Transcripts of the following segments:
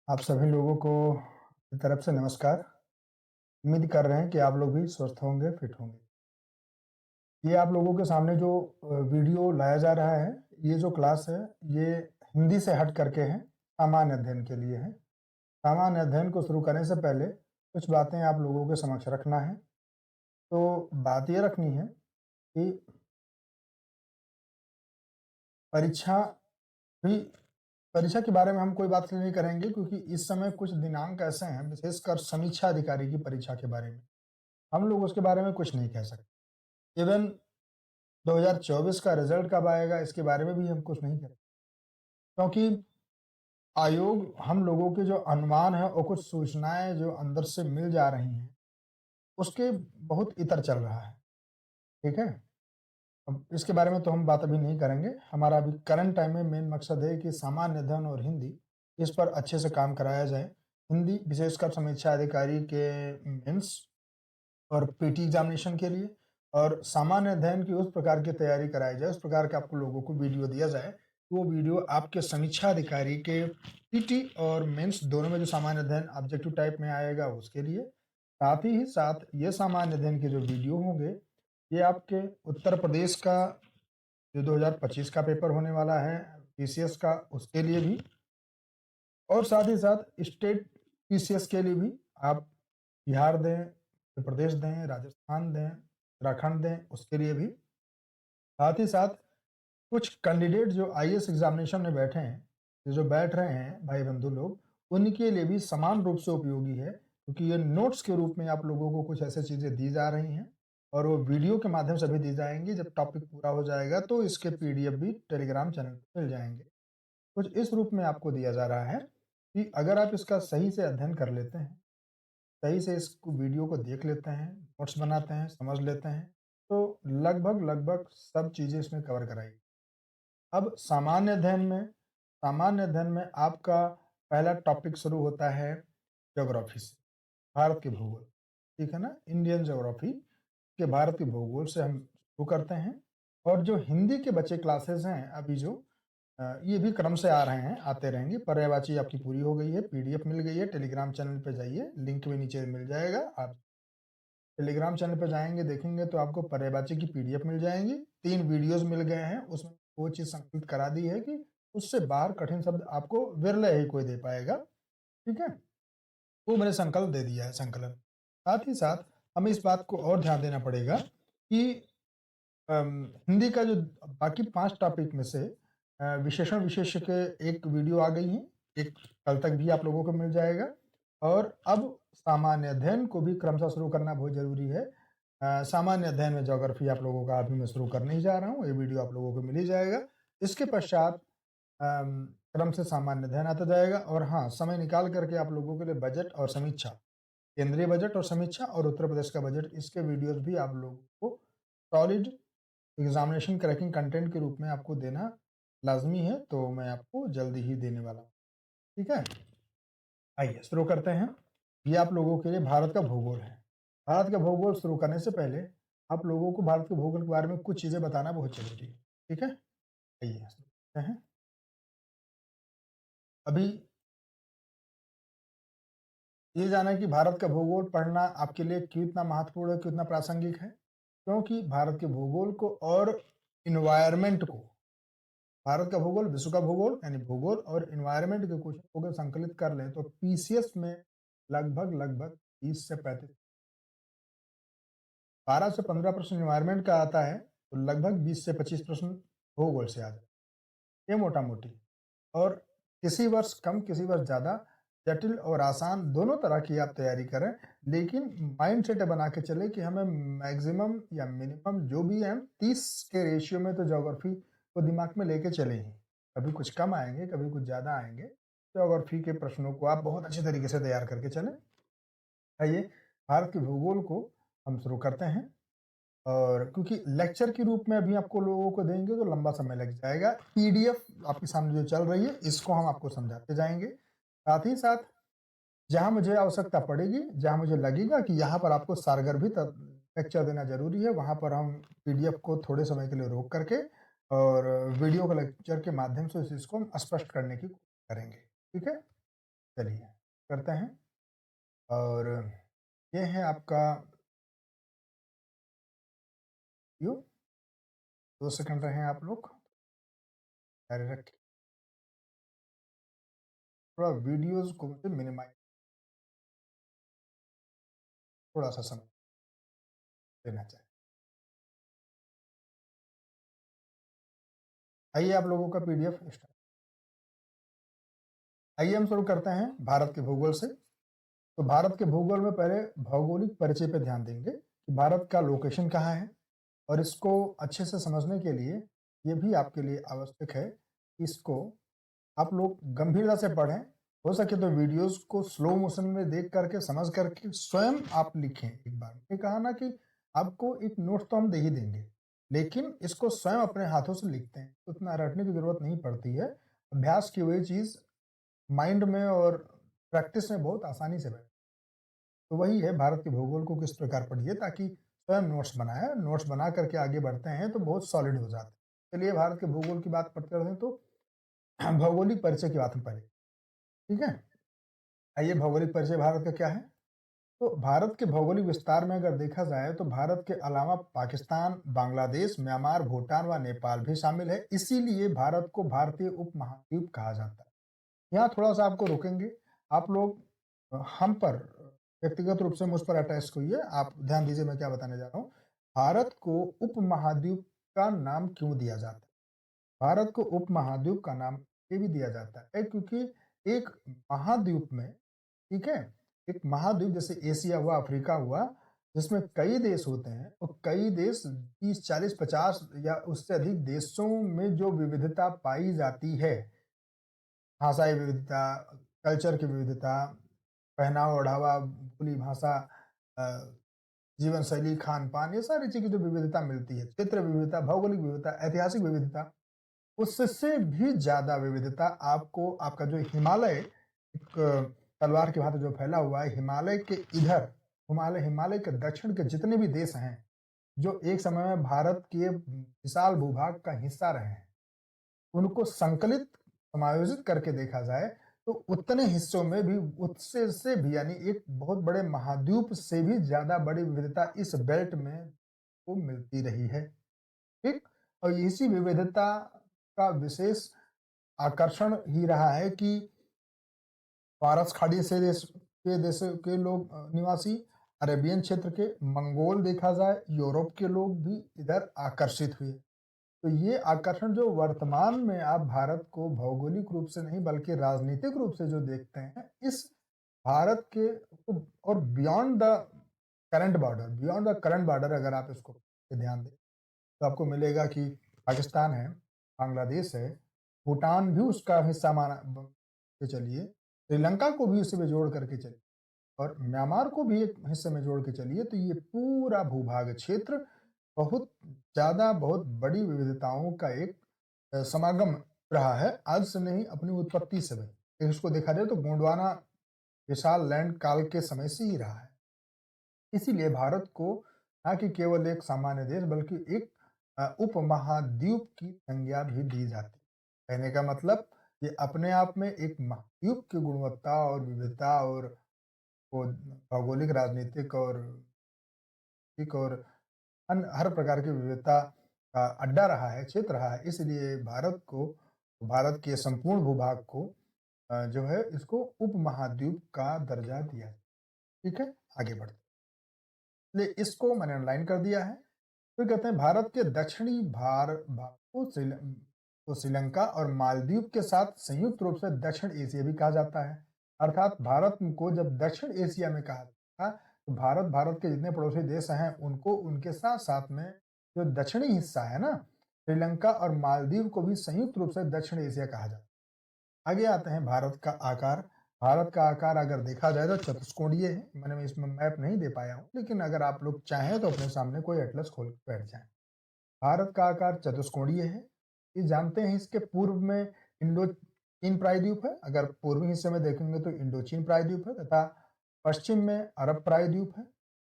आप सभी लोगों को की तरफ से नमस्कार। उम्मीद कर रहे हैं कि आप लोग भी स्वस्थ होंगे, फिट होंगे। ये आप लोगों के सामने जो वीडियो लाया जा रहा है, ये जो क्लास है, ये हिंदी से हट करके है, सामान्य अध्ययन के लिए है। सामान्य अध्ययन को शुरू करने से पहले कुछ बातें आप लोगों के समक्ष रखना है। तो बात ये रखनी है कि परीक्षा भी परीक्षा के बारे में हम कोई बात नहीं करेंगे क्योंकि इस समय कुछ दिनांक ऐसे हैं, विशेषकर समीक्षा अधिकारी की परीक्षा के बारे में, हम लोग उसके बारे में कुछ नहीं कह सकते। इवन 2024 का रिजल्ट कब आएगा इसके बारे में भी हम कुछ नहीं करें, क्योंकि आयोग हम लोगों के जो अनुमान है और कुछ सूचनाएं जो अंदर से मिल जा रही हैं उसके बहुत इतर चल रहा है। ठीक है, अब इसके बारे में तो हम बात अभी नहीं करेंगे। हमारा अभी करंट टाइम में मेन मकसद है कि सामान्य अध्ययन और हिंदी इस पर अच्छे से काम कराया जाए। हिंदी विशेषकर समीक्षा अधिकारी के मेंस और पीटी एग्जामिनेशन के लिए, और सामान्य अध्ययन की उस प्रकार की तैयारी कराई जाए, उस प्रकार के आपको लोगों को वीडियो दिया जाए, वो वीडियो आपके समीक्षा अधिकारी के पीटी और मेंस दोनों में जो सामान्य अध्ययन ऑब्जेक्टिव टाइप में आएगा उसके लिए। साथ ही साथ ये सामान्य अध्ययन के जो वीडियो होंगे, ये आपके उत्तर प्रदेश का जो 2025 का पेपर होने वाला है पीसीएस का, उसके लिए भी, और साथ ही साथ स्टेट पीसीएस के लिए भी आप बिहार दें, मध्य प्रदेश दें, राजस्थान दें, उत्तराखंड दें, उसके लिए भी। साथ ही साथ कुछ कैंडिडेट जो आईएएस एग्जामिनेशन में बैठे हैं, ये जो बैठ रहे हैं भाई बंधु लोग, उनके लिए भी समान रूप से उपयोगी है, क्योंकि ये नोट्स के रूप में आप लोगों को कुछ ऐसी चीज़ें दी जा रही हैं और वो वीडियो के माध्यम से भी दी जाएंगी। जब टॉपिक पूरा हो जाएगा तो इसके पीडीएफ भी टेलीग्राम चैनल पर मिल जाएंगे। कुछ इस रूप में आपको दिया जा रहा है कि अगर आप इसका सही से अध्ययन कर लेते हैं, सही से इस वीडियो को देख लेते हैं, नोट्स बनाते हैं, समझ लेते हैं, तो लगभग लगभग सब चीज़ें इसमें कवर कराई। अब सामान्य अध्ययन में आपका पहला टॉपिक शुरू होता है ज्योग्राफी से, भारत के भूगोल। ठीक है ना, इंडियन ज्योग्राफी के भारत के भूगोल से हम शुरू करते हैं। और जो हिंदी के बच्चे क्लासेस हैं अभी जो ये भी क्रम से आ रहे हैं, आते रहेंगे। पर्यायवाची आपकी पूरी हो गई है, पीडीएफ मिल गई है, टेलीग्राम चैनल पे जाइए, लिंक भी नीचे मिल जाएगा। आप टेलीग्राम चैनल पे जाएंगे, देखेंगे तो आपको पर्यायवाची की पीडीएफ मिल जाएंगी। 3 वीडियोस मिल गए हैं, उसमें वो चीज़ संकलित करा दी है कि उससे बाहर कठिन शब्द आपको विरले ही कोई दे पाएगा। ठीक है, वो मैंने संकल्प दे दिया है, संकलन। साथ ही साथ हमें इस बात को और ध्यान देना पड़ेगा कि हिंदी का जो बाकी 5 टॉपिक में से विशेषण विशेष्य के एक वीडियो आ गई है, एक कल तक भी आप लोगों को मिल जाएगा। और अब सामान्य अध्ययन को भी क्रमशः शुरू करना बहुत ज़रूरी है। सामान्य अध्ययन में ज्योग्राफी आप लोगों का अभी मैं शुरू करने ही जा रहा हूँ, ये वीडियो आप लोगों को मिल ही जाएगा। इसके पश्चात क्रम से सामान्य अध्ययन आता जाएगा। और हाँ, समय निकाल करके आप लोगों के लिए बजट और समीक्षा, केंद्रीय बजट और समीक्षा और उत्तर प्रदेश का बजट, इसके वीडियोस भी आप लोगों को सॉलिड एग्जामिनेशन क्रैकिंग कंटेंट के रूप में आपको देना लाजमी है, तो मैं आपको जल्दी ही देने वाला हूँ। ठीक है, आइए शुरू करते हैं। ये आप लोगों के लिए भारत का भूगोल है। भारत का भूगोल शुरू करने से पहले आप लोगों को भारत के भूगोल के बारे में कुछ चीज़ें बताना बहुत जरूरी है। ठीक है, आइए शुरू करते हैं। अभी ये जाना कि भारत का भूगोल पढ़ना आपके लिए कितना महत्वपूर्ण है, कितना प्रासंगिक है, क्योंकि भारत के भूगोल को और इन्वायरमेंट को, भारत का भूगोल, विश्व का भूगोल यानी भूगोल और इन्वायरमेंट के क्वेश्चन को अगर संकलित कर लें तो पीसीएस में लगभग लगभग 30 से 35, 12 से 15 प्रश्न इन्वायरमेंट का आता है, तो लगभग 20 से 25 प्रश्न भूगोल से आ जाए, ये मोटा मोटी। और किसी वर्ष कम, किसी वर्ष ज़्यादा, जटिल और आसान दोनों तरह की आप तैयारी करें, लेकिन माइंड सेट बना के चले कि हमें मैक्सिमम या मिनिमम जो भी है 30 के रेशियो में तो ज्योग्राफी को दिमाग में लेके चले ही। कभी कुछ कम आएंगे, कभी कुछ ज़्यादा आएंगे, ज्योग्राफी के प्रश्नों को आप बहुत अच्छे तरीके से तैयार करके चलें। आइए भारत के भूगोल को हम शुरू करते हैं। और क्योंकि लेक्चर के रूप में अभी आपको लोगों को देंगे तो लंबा समय लग जाएगा, पीडीएफ आपके सामने जो चल रही है इसको हम आपको समझाते जाएंगे। साथ ही साथ जहां मुझे आवश्यकता पड़ेगी, जहां मुझे लगेगा कि यहाँ पर आपको सारगर्भित लेक्चर देना जरूरी है, वहां पर हम पीडीएफ को थोड़े समय के लिए रोक करके और वीडियो के लेक्चर के माध्यम से इस चीज को हम स्पष्ट करने की कोशिश करेंगे। ठीक है, चलिए करते हैं। और ये है आपका व्यू। 2 सेकंड रहे आप लोग, जारी रखिए। थोड़ा वीडियोस को मुझे मिनिमाइज, थोड़ा सा समय लेना चाहिए। आइए आप लोगों का पीडीएफ स्टार्ट। आइए हम शुरू करते हैं भारत के भूगोल से। तो भारत के भूगोल में पहले भौगोलिक परिचय पे ध्यान देंगे कि भारत का लोकेशन कहाँ है, और इसको अच्छे से समझने के लिए ये भी आपके लिए आवश्यक है कि इसको आप लोग गंभीरता से पढ़ें। हो सके तो वीडियोस को स्लो मोशन में देख करके समझ करके स्वयं आप लिखें। एक बार ये कहा ना कि आपको एक नोट तो हम दे ही देंगे, लेकिन इसको स्वयं अपने हाथों से लिखते हैं तो उतना रटने की जरूरत नहीं पड़ती है। अभ्यास की वही चीज माइंड में और प्रैक्टिस में बहुत आसानी से बैठे। तो वही है, भारत के भूगोल को किस प्रकार पढ़िए ताकि स्वयं नोट्स बनाए, नोट्स बना करके आगे बढ़ते हैं तो बहुत सॉलिड हो जाते हैं। चलिए भारत के भूगोल की बात करते हैं। तो भौगोलिक परिचय की बात हम पहले, ठीक है। आइए भौगोलिक परिचय भारत का क्या है। तो भारत के भौगोलिक विस्तार में अगर देखा जाए तो भारत के अलावा पाकिस्तान, बांग्लादेश, म्यांमार, भूटान व नेपाल भी शामिल है। इसीलिए भारत को भारतीय उपमहाद्वीप कहा जाता है। यहाँ थोड़ा सा आपको रोकेंगे आप लोग, हम पर व्यक्तिगत रूप से मुझ पर अटैच हुई है। आप ध्यान दीजिए मैं क्या बताने जा रहा हूँ। भारत को उपमहाद्वीप का नाम क्यों दिया जाता है? भारत को उपमहाद्वीप का नाम ये भी दिया जाता है क्योंकि एक महाद्वीप में, ठीक है, एक महाद्वीप जैसे एशिया हुआ, अफ्रीका हुआ, जिसमें कई देश होते हैं और कई देश 30, 40, 50 या उससे अधिक देशों में जो विविधता पाई जाती है, भाषाई विविधता, कल्चर की विविधता, पहनावा ओढ़ावा, बोली भाषा, अ, जीवन शैली, खान पान, ये सारी चीजें जो विविधता मिलती है, क्षेत्र विविधता, भौगोलिक विविधता, ऐतिहासिक विविधता, उससे भी ज्यादा विविधता आपको आपका जो हिमालय एक तलवार की भांति जो फैला हुआ है, हिमालय के इधर, हिमालय के दक्षिण के जितने भी देश हैं जो एक समय में भारत के विशाल भूभाग का हिस्सा रहे हैं, उनको संकलित समायोजित करके देखा जाए तो उतने हिस्सों में भी उससे से भी यानी एक बहुत बड़े महाद्वीप से भी ज्यादा बड़ी विविधता इस बेल्ट में को मिलती रही है, ठीक। और इसी विविधता का विशेष आकर्षण ही रहा है कि पारस खाड़ी से देशों के लोग निवासी, अरेबियन क्षेत्र के मंगोल, देखा जाए यूरोप के लोग भी इधर आकर्षित हुए। तो ये आकर्षण जो वर्तमान में आप भारत को भौगोलिक रूप से नहीं बल्कि राजनीतिक रूप से जो देखते हैं, इस भारत के और बियॉन्ड द करंट बॉर्डर अगर आप इसको ध्यान दें तो आपको मिलेगा कि पाकिस्तान है, बांग्लादेश है, भूटान भी उसका हिस्सा माना के चलिए, श्रीलंका को भी उसी में जोड़ करके चलिए, और म्यांमार को भी एक हिस्से में जोड़ के चलिए, तो ये पूरा भूभाग क्षेत्र बहुत ज़्यादा बहुत बड़ी विविधताओं का एक समागम रहा है। आज से नहीं, अपनी उत्पत्ति से भी इसको देखा जाए तो गोंडवाना विशाल लैंड काल के समय से ही रहा है। इसीलिए भारत को न कि केवल एक सामान्य देश बल्कि एक उपमहाद्वीप की संज्ञा भी दी जाती है। कहने का मतलब ये अपने आप में एक महाद्वीप की गुणवत्ता और विविधता और वो भौगोलिक, राजनीतिक और अन्य हर प्रकार की विविधता का अड्डा रहा है, क्षेत्र रहा है। इसलिए भारत के संपूर्ण भूभाग को जो है इसको उपमहाद्वीप का दर्जा दिया है, ठीक है। आगे बढ़ते, इसलिए इसको मैंने अंडरलाइन कर दिया है। फिर कहते हैं भारत के दक्षिणी भाग को श्रीलंका और मालदीव के साथ संयुक्त रूप से दक्षिण एशिया भी कहा जाता है। अर्थात भारत को जब दक्षिण एशिया में कहा जाता है तो भारत के जितने पड़ोसी देश हैं उनको उनके साथ साथ में जो दक्षिणी हिस्सा है ना, श्रीलंका और मालदीव को भी संयुक्त रूप से दक्षिण एशिया कहा जाता है। आगे आते हैं भारत का आकार। भारत का आकार अगर देखा जाए तो चतुष्कोणीय है। मैंने इसमें मैप नहीं दे पाया हूँ, लेकिन अगर आप लोग चाहें तो अपने सामने कोई एटलस खोल के बैठ जाए। भारत का आकार चतुष्कोणीय है। ये जानते हैं इसके पूर्व में इंडो चीन प्रायद्वीप है, अगर पूर्वी हिस्से में देखेंगे तो इंडो चीन प्रायद्वीप है, तथा पश्चिम में अरब प्रायद्वीप है।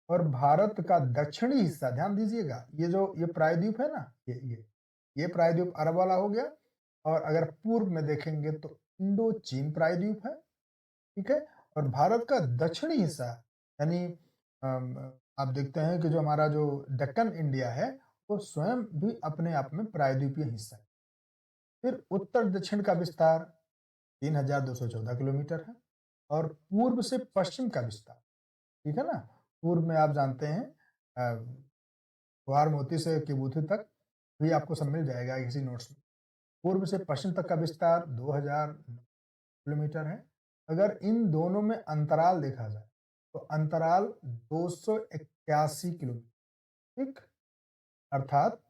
और भारत का दक्षिणी हिस्सा ध्यान दीजिएगा, ये प्रायद्वीप है ना, ये प्रायद्वीप अरब वाला हो गया। और अगर पूर्व में देखेंगे तो इंडो चीन प्रायद्वीप है, ठीक है? और भारत का दक्षिणी हिस्सा यानी आप देखते हैं कि जो हमारा जो दक्कन इंडिया है, वो स्वयं भी अपने आप में प्रायद्वीपीय हिस्सा है। फिर उत्तर-दक्षिण का विस्तार 3214 किलोमीटर है और पूर्व से पश्चिम का विस्तार, ठीक है ना? पूर्व में आप जानते हैं वाराणसी से तिब्बत तक भी आपको सब मिल जाएगा इसी नोट्स में। पूर्व से पश्चिम तक का विस्तार 2000 किलोमीटर है। अगर इन दोनों में अंतराल देखा जाए, तो अंतराल 281 किलोमीटर, ठीक? अर्थात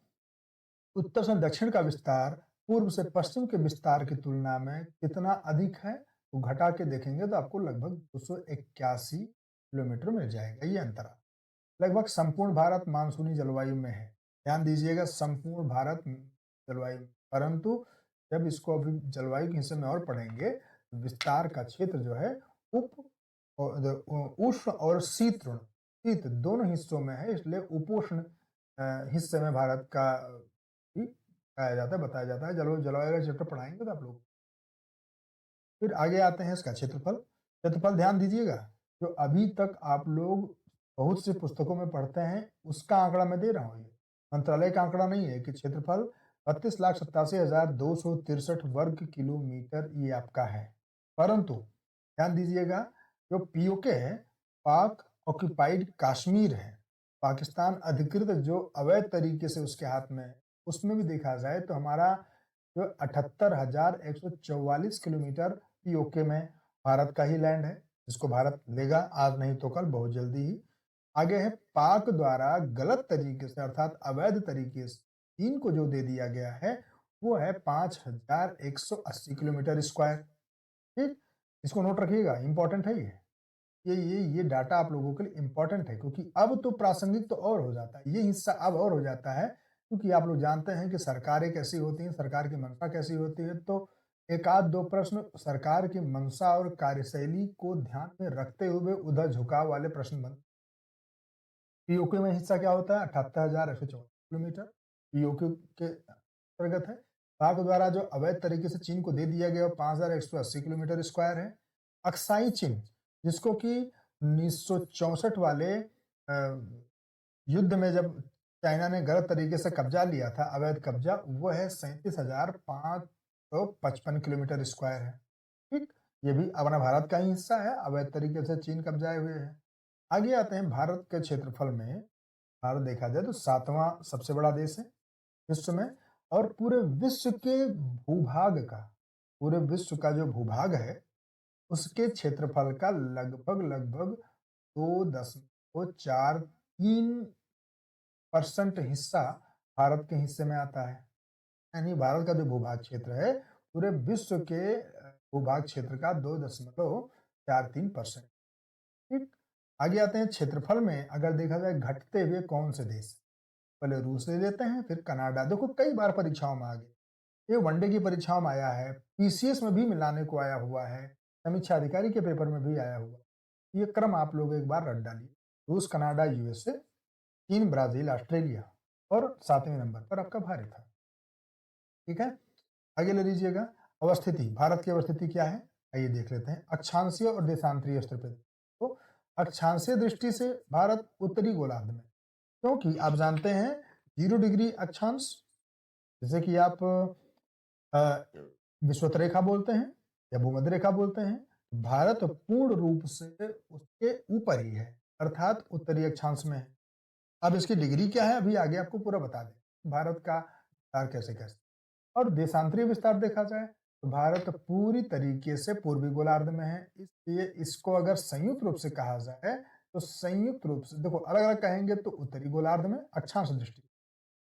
उत्तर से दक्षिण का विस्तार पूर्व से पश्चिम के विस्तार की तुलना में कितना अधिक है, तो घटा के देखेंगे तो आपको लगभग 281 किलोमीटर मिल जाएगा ये अंतराल। लगभग संपूर्ण भारत मानसूनी जलवायु में है। ध्यान दीजिएगा संपूर्ण भारत जलवायु में। परंतु जब इसको अभी जलवायु के हिस्से में और पढ़ेंगे, तो विस्तार का क्षेत्र जो है उप उष्ण और शीत दोनों हिस्सों में है, इसलिए उपोष्ण हिस्से में भारत का भी पाया जाता है, बताया जाता है। जलवायु का चैप्टर पढ़ाएंगे तो आप लोग। फिर आगे आते हैं इसका क्षेत्रफल। क्षेत्रफल ध्यान दीजिएगा, जो अभी तक आप लोग बहुत सी पुस्तकों में पढ़ते हैं, उसका आंकड़ा मैं दे रहा हूँ। ये मंत्रालय का आंकड़ा नहीं है कि क्षेत्रफल 32,87,263 वर्ग किलोमीटर ये आपका है। परंतु ध्यान दीजिएगा, जो पीओके है, पाक ऑक्यूपाइड कश्मीर है, पाकिस्तान अधिकृत जो अवैध तरीके से उसके हाथ में है, उसमें भी देखा जाए तो हमारा जो 78,144 किलोमीटर पीओके में भारत का ही लैंड है, जिसको भारत लेगा आज नहीं तो कल, बहुत जल्दी ही। आगे है पाक द्वारा गलत तरीके से अर्थात अवैध तरीके से चीन को जो दे दिया गया है, वो है 5,180 किलोमीटर स्क्वायर, ठीक? इसको नोट रखिएगा, इंपॉर्टेंट है ये डाटा आप लोगों के लिए इंपॉर्टेंट है, क्योंकि अब तो प्रासंगिक तो और हो जाता है, ये हिस्सा अब और हो जाता है, क्योंकि आप लोग जानते हैं कि सरकारें कैसी होती हैं, सरकार की मंशा कैसी होती है। तो एक आध दो प्रश्न सरकार की मंशा और कार्यशैली को ध्यान में रखते हुए उधर झुकाव वाले प्रश्न बन। पीओके में हिस्सा क्या होता है? 78,114 किलोमीटर पीओके के अंतर्गत है। पाक द्वारा जो अवैध तरीके से चीन को दे दिया गया 5,180 किलोमीटर स्क्वायर है। अक्साई चीन, जिसको कि 1964 वाले युद्ध में जब चाइना ने गलत तरीके से कब्जा लिया था, अवैध कब्जा, वो है 37,555 किलोमीटर स्क्वायर है, ठीक? ये भी अपना भारत का ही हिस्सा है, अवैध तरीके से चीन कब्जाए हुए है। आगे आते हैं भारत के क्षेत्रफल में। भारत देखा जाए तो 7वां सबसे बड़ा देश है विश्व में, और पूरे विश्व के भूभाग का, पूरे विश्व का जो भूभाग है, उसके क्षेत्रफल का लगभग 2.43% हिस्सा भारत के हिस्से में आता है। यानी भारत का जो भूभाग क्षेत्र है, पूरे विश्व के भूभाग क्षेत्र का 2.43%, ठीक? आगे आते हैं क्षेत्रफल में, अगर देखा जाए घटते हुए कौन से देश, पहले रूस ले लेते हैं, फिर कनाडा। देखो कई बार परीक्षाओं में आ गए, ये वनडे की परीक्षाओं में आया है, पीसीएस में भी मिलाने को आया हुआ है, समीक्षा अधिकारी के पेपर में भी आया हुआ। ये क्रम आप लोग एक बार रट डालिए, रूस, कनाडा, यूएसए, चीन, ब्राजील, ऑस्ट्रेलिया, और 7वें नंबर पर आपका भारत है, ठीक है? आगे ले लीजिएगा अवस्थिति, भारत की अवस्थिति क्या है, आइए देख लेते हैं। अक्षांशीय और देशांतरीय स्तर पर तो अक्षांशीय दृष्टि से भारत उत्तरी गोलार्ध में, क्योंकि आप जानते हैं 0 डिग्री अक्षांश, जैसे कि आप विषुवत रेखा बोलते हैं या भूमध्य रेखा बोलते हैं, भारत पूर्ण रूप से उसके ऊपर ही है, अर्थात उत्तरी अक्षांश में है। अब इसकी डिग्री क्या है, अभी आगे आपको पूरा बता दें भारत का विस्तार कैसे कैसे। और देशांतरीय विस्तार देखा जाए तो भारत पूरी तरीके से पूर्वी गोलार्ध में है, इसलिए इसको अगर संयुक्त रूप से कहा जाए तो संयुक्त रूप से देखो, अलग अलग कहेंगे तो उत्तरी गोलार्ध में अक्षांश दृष्टि,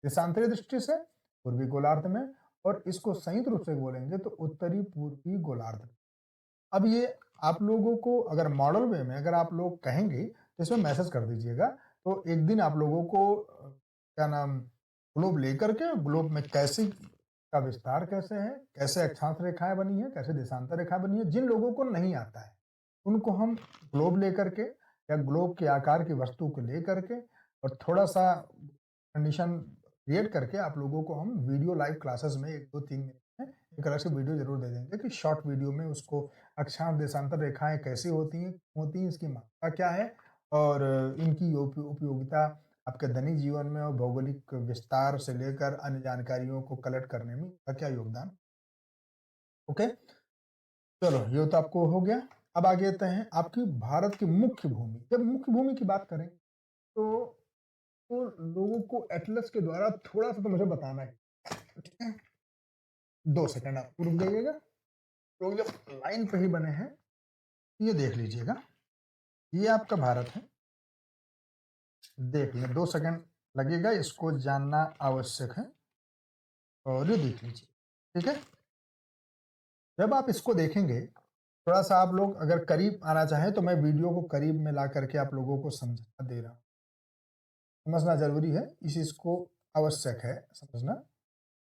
देशांतरीय दृष्टि से पूर्वी गोलार्ध में, और इसको संयुक्त रूप से बोलेंगे तो उत्तरी पूर्वी गोलार्ध में। अब ये आप लोगों को अगर मॉडल वे में अगर आप लोग कहेंगे तो इसमें मैसेज कर दीजिएगा, तो एक दिन आप लोगों को क्या नाम, ग्लोब लेकर के, ग्लोब में कैसे का विस्तार कैसे है, कैसे अक्षांश रेखाएं बनी है, कैसे देशांतर रेखा बनी है, जिन लोगों को नहीं आता है उनको हम ग्लोब लेकर के या ग्लोब के आकार की वस्तु को लेकर के और थोड़ा सा कंडीशन क्रिएट करके आप लोगों को हम वीडियो लाइव क्लासेस में 1 2 3 मिनट में एक अलग से वीडियो ज़रूर दे देंगे कि शॉर्ट वीडियो में उसको अक्षांश देशांतर रेखाएँ कैसी होती हैं, इसकी मात्रा क्या है और इनकी उपयोगिता आपके दैनिक जीवन में और भौगोलिक विस्तार से लेकर अन्य जानकारियों को कलेक्ट करने में इसका क्या योगदान। ओके? चलो ये तो आपको हो गया। अब आगे आते हैं आपकी भारत की मुख्य भूमि। जब मुख्य भूमि की बात करें तो लोगों को एटलस के द्वारा थोड़ा-सा तो मुझे बताना है, ठीक है? 2 सेकंड आप रुक जाइएगा। लोग जब लाइन पे ही बने हैं, ये देख लीजिएगा। ये आपका भारत है। देख लें, 2 सेकंड लगेगा, इसको जानना आवश्यक है और ये देख लीजिए, ठीक है? जब आप इसको देखेंगे, थोड़ा-सा आप लोग अगर करीब आना चाहें तो मैं वीडियो को करीब में ला करके आप लोगों को समझा दे रहा हूँ। समझना ज़रूरी है, इस चीज़ को आवश्यक है समझना।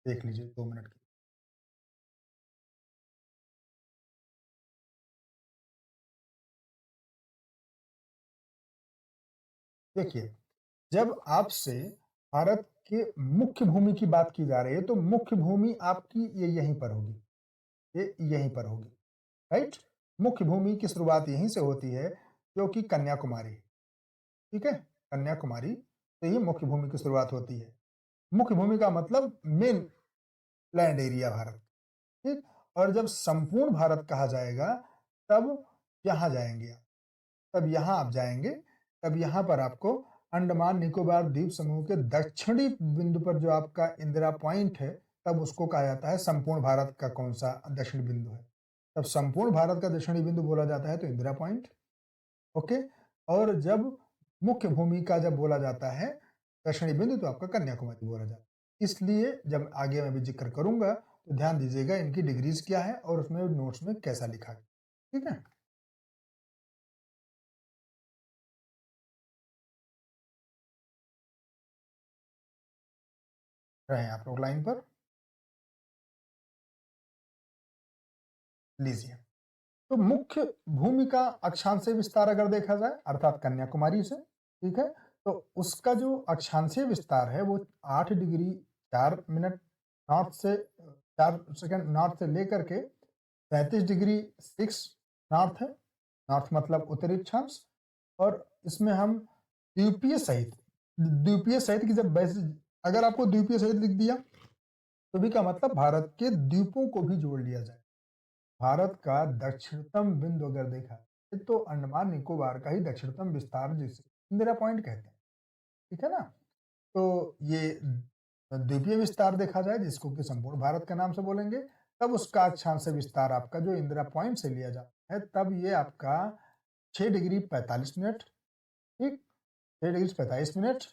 देख लीजिए 2 मिनट के लिए। देखिए, जब आपसे भारत के मुख्य भूमि की बात की जा रही है, तो मुख्य भूमि आपकी ये यहीं पर होगी, ये यहीं पर होगी, राइट? मुख्य भूमि की शुरुआत यहीं से होती है, जो कि कन्याकुमारी है, ठीक है? कन्याकुमारी से ही मुख्य भूमि की शुरुआत होती है। मुख्य भूमि का मतलब मेन लैंड एरिया भारत, ठीक? और जब संपूर्ण भारत कहा जाएगा, तब यहाँ जाएँगे आप। तब यहाँ आप जाएँगे, तब यहाँ पर आपको अंडमान निकोबार द्वीप समूह के दक्षिणी बिंदु पर जो आपका इंदिरा पॉइंट है, तब उसको कहा जाता है संपूर्ण भारत का कौन-सा दक्षिणी बिंदु है। तब संपूर्ण भारत का दक्षिणी बिंदु बोला जाता है तो इंदिरा पॉइंट, ओके? और जब मुख्य भूमि का जब बोला जाता है दक्षिणी बिंदु तो आपका कन्याकुमारी बोला जाता है। इसलिए जब आगे मैं भी ज़िक्र करूँगा, तो ध्यान दीजिएगा इनकी डिग्रीज़ क्या है और उसमें नोट्स में कैसा लिखा गया, ठीक है? रहें आप लोग लाइन पर, लीजिए। तो मुख्य भूमि का अक्षांशीय विस्तार अगर देखा जाए अर्थात कन्याकुमारी से, ठीक है? तो उसका जो अक्षांशीय विस्तार है वो 8 डिग्री 4 मिनट नॉर्थ से 4 सेकंड नॉर्थ से लेकर के 37 डिग्री 6 नॉर्थ है। नॉर्थ मतलब उत्तरी अक्षांश और इसमें हम द्वीपीय सहित की जब वैसे अगर आपको द्वीपीय सहित लिख दिया, तो भी का मतलब भारत के द्वीपों को भी जोड़ लिया जाए। भारत का दक्षिणतम बिंदु अगर देखा जाए तो अंडमान निकोबार का ही दक्षिणतम विस्तार जिसे इंदिरा पॉइंट कहते हैं, ठीक है ना? तो ये द्वीपीय विस्तार देखा जाए जिसको कि संपूर्ण भारत के नाम से बोलेंगे, तब उसका अक्षांश विस्तार आपका जो इंदिरा पॉइंट से लिया जाता है, तब ये आपका 6 डिग्री 45 मिनट, ठीक? 6 डिग्री 45 मिनट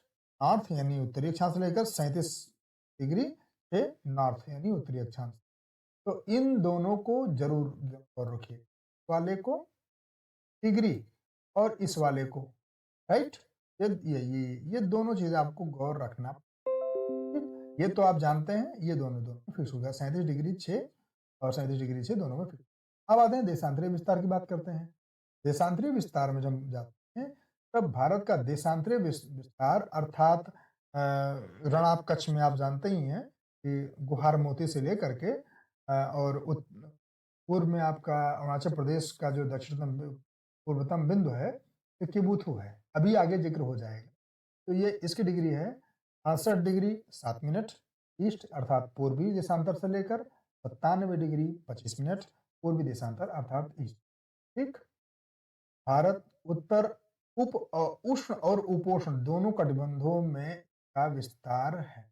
नॉर्थ यानी उत्तरी अक्षांश से लेकर 37 डिग्री 6 नॉर्थ यानी उत्तरी अक्षांश। तो इन दोनों को ज़रूर गौर रखिए। इस वाले को डिग्री और इस वाले को, राइट? ये दोनों चीज़ें आपको गौर रखना, ठीक? ये तो आप जानते हैं, ये दोनों फिक्स हो गया 37 डिग्री 6 और 37 डिग्री 6 दोनों में फिक्स। अब आते हैं देशांतरी विस्तार की बात करते हैं। देशांतरी विस्तार में जब हम जाते हैं, तब भारत का देशांतरी विस्तार अर्थात रण कच्छ में आप जानते ही हैं कि गुहार मोती से लेकर के और पूर्व में आपका अरुणाचल प्रदेश का जो दक्षिणतम पूर्वतम बिंदु है, ये किबुथु है। अभी आगे जिक्र हो जाएगा। तो ये इसकी डिग्री है 68 डिग्री 7 मिनट ईस्ट अर्थात पूर्वी देशांतर से लेकर 97 डिग्री 25 मिनट पूर्वी देशांतर अर्थात ईस्ट, ठीक? भारत उत्तर उष्ण और उपोष्ण दोनों कटिबंधों में का विस्तार है।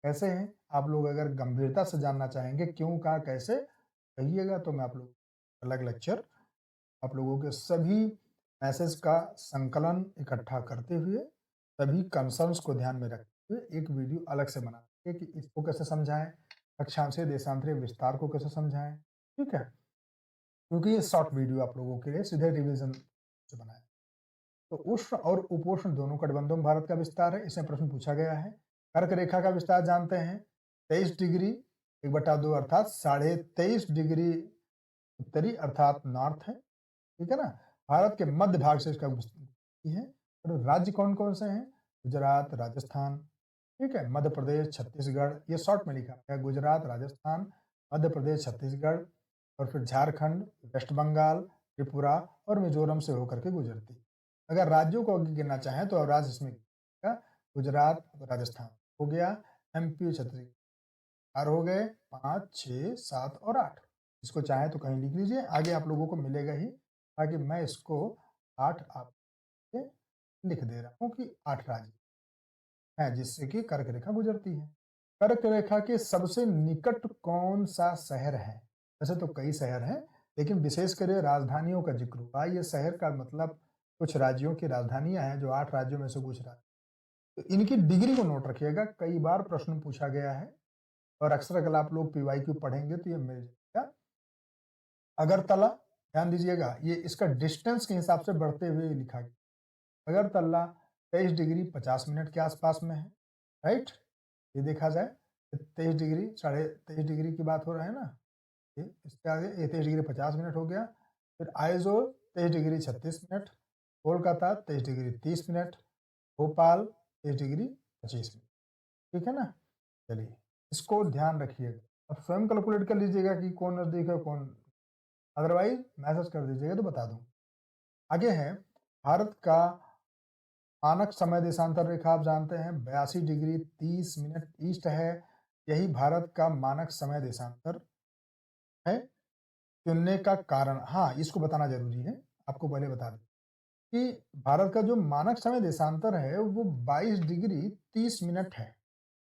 कैसे हैं? आप लोग अगर गंभीरता से जानना चाहेंगे क्यों, कहाँ, कैसे, कहिएगा तो मैं आप लोग अलग लेक्चर आप लोगों के सभी मैसेज का संकलन इकट्ठा करते हुए सभी कंसर्न्स को ध्यान में रखते हुए एक वीडियो अलग से बनाएंगे कि इसको कैसे समझाएं, अक्षांशीय देशांतरीय विस्तार को कैसे समझाएं, ठीक है? क्योंकि ये शॉर्ट वीडियो आप लोगों के लिए सीधे रिवीजन से बनाया। तो उष्ण और उपोष्ण दोनों कटिबंधों में भारत का विस्तार है। इसमें प्रश्न पूछा गया है। कर्क रेखा का विस्तार जानते हैं 23 डिग्री 1/2 अर्थात 23.5 डिग्री उत्तरी अर्थात नॉर्थ है, ठीक है ना? भारत के मध्य भाग से इसका विस्तार है। और राज्य कौन-कौन से हैं? गुजरात, राजस्थान, ठीक है? मध्य प्रदेश, छत्तीसगढ़, ये शॉर्ट में लिखा है गुजरात, राजस्थान, मध्य प्रदेश, छत्तीसगढ़ और फिर झारखंड, वेस्ट बंगाल, त्रिपुरा और मिजोरम से होकर के गुजरती है। अगर राज्यों को आगे गिनना चाहें तो अब राज्य इसमें गुजरात, राजस्थान हो गया, एमपी, छत्तीसगढ़ 4 हो गए, 5, 6, 7 और 8। इसको चाहे तो कहीं लिख लीजिए, आगे आप लोगों को मिलेगा ही, ताकि मैं इसको 8 आप लिख दे रहा हूँ कि 8 राज्य हैं जिससे कि कर्क रेखा गुजरती है। कर्क रेखा के सबसे निकट कौन सा शहर है? वैसे तो कई शहर हैं, लेकिन विशेष कर राजधानियों का जिक्र हुआ। ये शहर का मतलब कुछ राज्यों की राजधानियां हैं जो 8 राज्यों में से गुजरा। तो इनकी डिग्री को नोट रखिएगा, कई बार प्रश्न पूछा गया है और अक्सर अगर आप लोग पीवाईक्यू पढ़ेंगे तो ये मिल जाएगा। अगरतला, ध्यान दीजिएगा, ये इसका डिस्टेंस के हिसाब से बढ़ते हुए लिखा गया। अगरतला 23 डिग्री 50 मिनट के आसपास में है, राइट। ये देखा जाए 23 डिग्री 23.5 डिग्री की बात हो रहा है ना, ये इसके आगे 23 डिग्री 50 मिनट हो गया। फिर Aizawl 23 degree 36 minute, Kolkata 23 degree 30 minute, Bhopal 23 degree 25 minute. ठीक है ना। चलिए इसको ध्यान रखिएगा, अब स्वयं कैलकुलेट कर लीजिएगा कि कौन नजदीक है कौन, अदरवाइज मैसेज कर दीजिएगा तो बता दूं। आगे है भारत का मानक समय देशांतर रेखा, आप जानते हैं 82 डिग्री 30 मिनट ईस्ट है। यही भारत का मानक समय देशांतर है। चुनने का कारण, हाँ इसको बताना जरूरी है, आपको पहले बता दें कि भारत का जो मानक समय देशांतर है वो 22 डिग्री 30 मिनट है।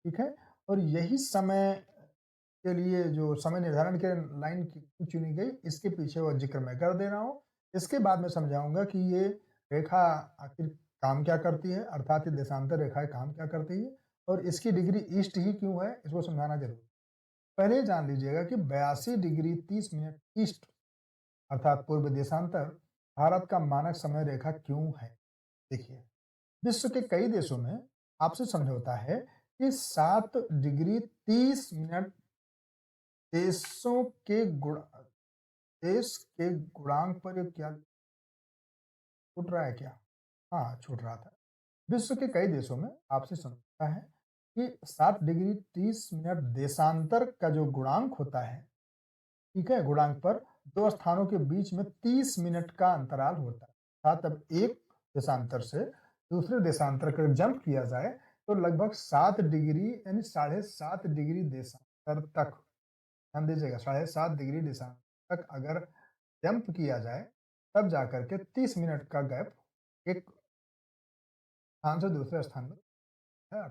ठीक है, और यही समय के लिए जो समय निर्धारण के लाइन चुनी गई, इसके पीछे वो जिक्र मैं कर दे रहा हूँ। इसके बाद में समझाऊंगा कि ये रेखा आखिर काम क्या करती है, अर्थात ये देशांतर रेखाएं काम क्या करती है और इसकी डिग्री ईस्ट ही क्यों है, इसको समझाना जरूरी। पहले जान लीजिएगा कि 82 डिग्री 30 मिनट ईस्ट अर्थात पूर्व देशांतर भारत का मानक समय रेखा क्यों है। देखिए, विश्व के कई देशों में आपसे समझौता है कि 7 डिग्री 30 मिनट देशों के देश के गुणांक पर, ये क्या छूट रहा है क्या? हाँ छूट रहा था। विश्व के कई देशों में आपसे समझौता है कि 7 डिग्री 30 मिनट देशांतर का जो गुणांक होता है, ठीक है, गुणांक पर दो स्थानों के बीच में 30 मिनट का अंतराल होता है। अर्थात अब एक देशांतर से दूसरे देशांतर का जंप किया जाए तो लगभग 7 डिग्री यानी 7.5 डिग्री देशांतर तक, ध्यान दीजिएगा, 7.5 डिग्री देशांतर तक अगर जंप किया जाए तब जाकर के 30 मिनट का गैप एक स्थान से दूसरे स्थान में है।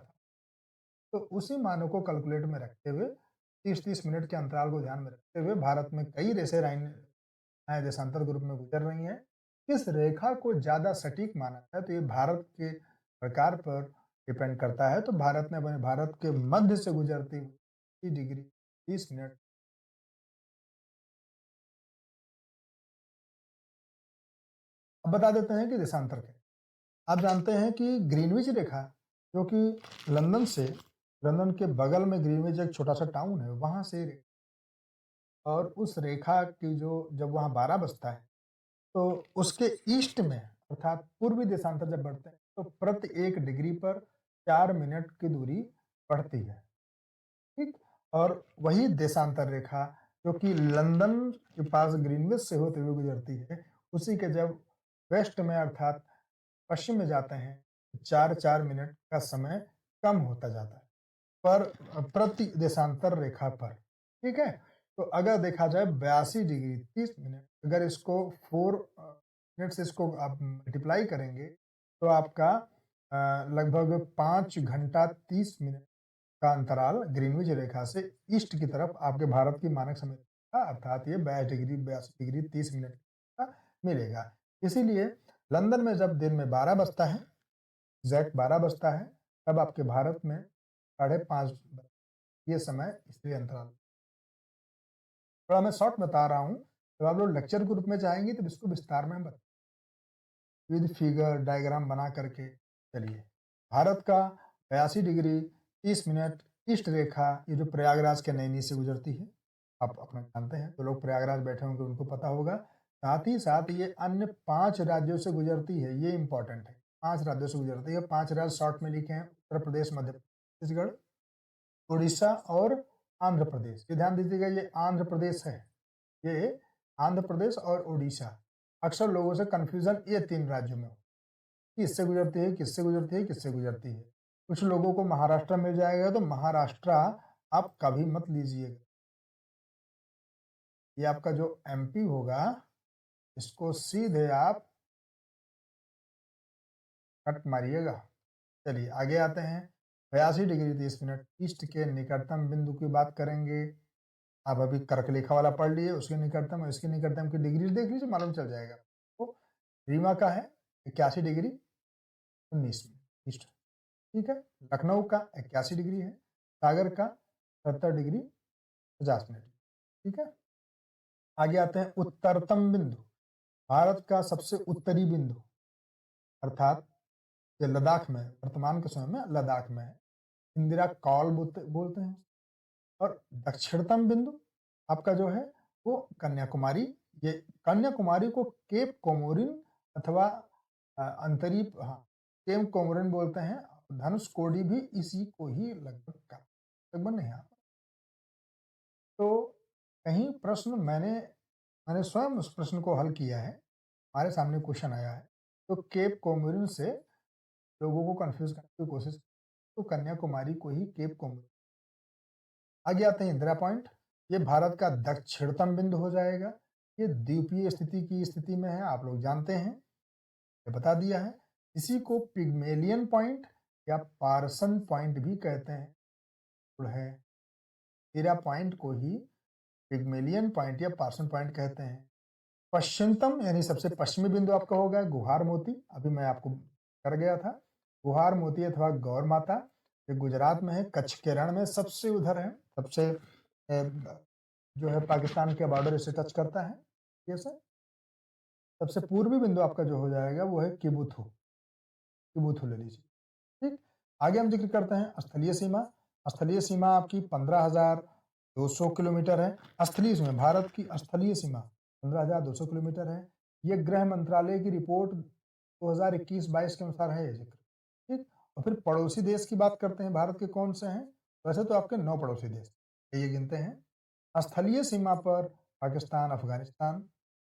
तो उसी मानों को कैलकुलेट में रखते हुए 30-30 मिनट के अंतराल को ध्यान में रखते हुए भारत में कई रेसे लाइनें देशांतर ग्रुप में गुजर रही हैं। किस रेखा को ज्यादा सटीक माना है तो ये भारत के प्रकार पर डिपेंड करता है। तो भारत ने अपने भारत के मध्य से गुजरती हुई डिग्री 30 मिनट। अब बता देते हैं कि देशांतर क्या। आप जानते हैं कि ग्रीनविच रेखा, जो कि लंदन से, लंदन के बगल में ग्रीनविच एक छोटा सा टाउन है, वहां से, और उस रेखा की जो जब वहां 12 बजता है तो उसके ईस्ट में अर्थात पूर्वी देशांतर जब बढ़ते हैं तो प्रति 1 डिग्री पर 4 मिनट की दूरी बढ़ती है। ठीक, और वही देशांतर रेखा जो कि लंदन के पास ग्रीनविच से होते हुए गुजरती है, उसी के जब वेस्ट में अर्थात पश्चिम में जाते हैं 4-4 मिनट का समय कम होता जाता है पर प्रति देशांतर रेखा पर। ठीक है, तो अगर देखा जाए 82 डिग्री 30 मिनट, अगर इसको 4 मिनट से इसको आप मल्टीप्लाई करेंगे तो आपका लगभग 5 घंटा 30 मिनट का अंतराल ग्रीनविच रेखा से ईस्ट की तरफ आपके भारत की मानक समय रेखा अर्थात ये 82 डिग्री 30 मिनट का मिलेगा। इसीलिए लंदन में जब दिन में 12 बजता है, एग्जैक्ट 12 बजता है, तब आपके भारत में 5:30 ये समय इसलिए अंतराल। थोड़ा मैं शॉर्ट बता रहा हूँ, जब आप लोग लेक्चर ग्रुप में जाएंगे तो इसको विस्तार में बता विद फिगर डायग्राम बना करके। चलिए, भारत का 82 डिग्री 30 मिनट ईस्ट रेखा, ये जो प्रयागराज के नैनी से गुजरती है, आप अपना जानते हैं, तो लोग प्रयागराज बैठे होंगे उनको पता होगा। साथ ही साथ ये अन्य 5 राज्यों से गुजरती है, ये इंपॉर्टेंट है, 5 राज्यों से गुजरती है। 5 राज्य शॉर्ट में लिखे हैं, उत्तर प्रदेश, मध्य प्रदेश, छत्तीसगढ़, उड़ीसा और आंध्र प्रदेश, ये ध्यान दीजिएगा, ये आंध्र प्रदेश है, ये आंध्र प्रदेश और उड़ीसा। अक्सर लोगों से कंफ्यूजन ये 3 राज्यों में हो, किससे गुजरती है, किससे गुजरती है, किससे गुजरती है। कुछ लोगों को महाराष्ट्र मिल जाएगा, तो महाराष्ट्र आप कभी मत लीजिएगा। ये आपका जो एमपी होगा, इसको सीधे आप कट मारिएगा। चलिए आगे आते हैं। 82 डिग्री 30 मिनट ईस्ट के निकटतम बिंदु की बात करेंगे। आप अभी कर्कलेखा वाला पढ़ लिए, उसके निकटतम और इसके निकटतम की डिग्री देख लीजिए, मालूम चल जाएगा। तो रीवा का है 81 डिग्री 19 मिनट ईस्ट, ठीक है। लखनऊ का 81 डिग्री है, सागर का 70 डिग्री 50 मिनट, ठीक है। आगे आते हैं उत्तरतम बिंदु, भारत का सबसे उत्तरी बिंदु, अर्थात ये लद्दाख में, वर्तमान के समय में लद्दाख में है, इंदिरा कॉल बोलते हैं। और दक्षिणतम बिंदु आपका जो है वो कन्याकुमारी, ये कन्याकुमारी को केप कोमोरिन अथवा अंतरीप, हाँ, केप कोमोरिन बोलते हैं। धनुष कोडी भी इसी को ही लगभग नहीं आता। तो कहीं प्रश्न मैंने स्वयं उस प्रश्न को हल किया है, हमारे सामने क्वेश्चन आया है, तो केप कोमोरिन से लोगों को कंफ्यूज करने की कोशिश, तो कन्याकुमारी को ही केप कोमोरिन। आगे आते हैं इंदिरा पॉइंट, ये भारत का दक्षिणतम बिंदु हो जाएगा। ये द्वीपीय स्थिति की स्थिति में है, आप लोग जानते हैं, ये बता दिया है। इसी को पिग्मेलियन पॉइंट या पार्सन पॉइंट भी कहते हैं। है इंदिरा पॉइंट को ही पिग्मेलियन पॉइंट या पार्सन पॉइंट कहते हैं। पश्चिमतम यानी सबसे पश्चिमी बिंदु आपका होगा गुहार मोती, अभी मैं आपको कर गया था। गुहार मोती अथवा गौर माता, ये गुजरात में है, कच्छ के रण में सबसे उधर है, सबसे जो है पाकिस्तान के बॉर्डर से टच करता है। ये सर सबसे पूर्वी बिंदु आपका जो हो जाएगा वो है किबुथु, किबुथु ले लीजिए, ठीक। आगे हम जिक्र करते हैं स्थलीय सीमा। स्थलीय सीमा आपकी 15,200 किलोमीटर है। स्थलीय सीमा, भारत की स्थलीय सीमा 15,200 किलोमीटर है। ये गृह मंत्रालय की रिपोर्ट 2021-22 के अनुसार है ये जिक्र, ठीक। और फिर पड़ोसी देश की बात करते हैं, भारत के कौन से हैं। वैसे तो आपके 9 पड़ोसी देश ये गिनते हैं। स्थलीय सीमा पर पाकिस्तान, अफगानिस्तान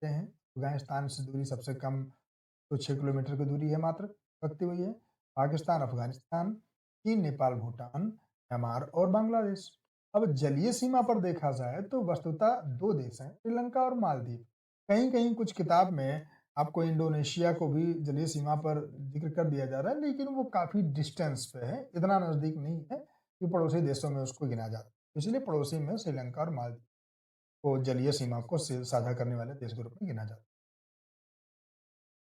से हैं। अफगानिस्तान से दूरी सबसे कम तो 6 किलोमीटर की दूरी है मात्र रखती हुई है। पाकिस्तान, अफगानिस्तान, चीन, नेपाल, भूटान, म्यांमार और बांग्लादेश। अब जलीय सीमा पर देखा जाए तो वस्तुतः 2 देश हैं, श्रीलंका और मालदीव। कहीं कहीं कुछ किताब में आपको इंडोनेशिया को भी जलीय सीमा पर जिक्र कर दिया जा रहा है, लेकिन वो काफी डिस्टेंस पे है, इतना नजदीक नहीं है कि पड़ोसी देशों में उसको गिना जाता है। इसलिए पड़ोसी में श्रीलंका और मालदीव को जलीय सीमा को साझा करने वाले देश के रूप में गिना जाता है।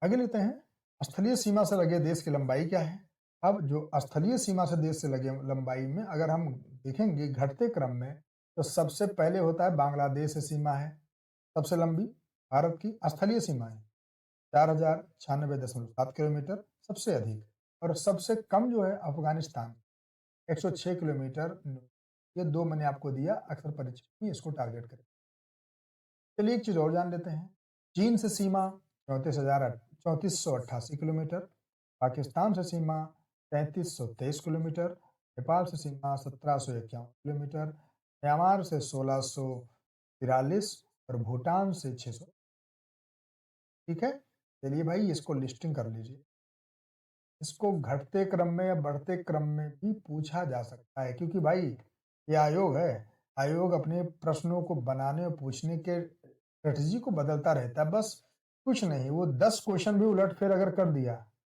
आगे लेते हैं, स्थलीय सीमा से लगे देश की लंबाई क्या है। अब जो स्थलीय सीमा से देश से लगे लंबाई में अगर हम देखेंगे घटते क्रम में, तो सबसे पहले होता है बांग्लादेश से सीमा है, सबसे लंबी भारत की स्थलीय सीमा है 4,096.7 किलोमीटर सबसे अधिक। और सबसे कम जो है अफगानिस्तान 106 किलोमीटर। ये 2 मैंने आपको दिया, अक्सर परीक्षा में इसको टारगेट करें। चलिए एक चीज और जान लेते हैं। चीन से सीमा 34,88 किलोमीटर, पाकिस्तान से सीमा 3,323 किलोमीटर, नेपाल से सीमा 1,751 किलोमीटर, म्यांमार से 1,643 और भूटान से 600। ठीक है, चलिए भाई इसको लिस्टिंग कर लीजिए। इसको घटते क्रम में या बढ़ते क्रम में भी पूछा जा सकता है, क्योंकि भाई ये आयोग है, आयोग अपने प्रश्नों को बनाने और पूछने के स्ट्रेटजी को बदलता रहता है। बस कुछ नहीं, वो 10 क्वेश्चन भी उलट फेर अगर कर दिया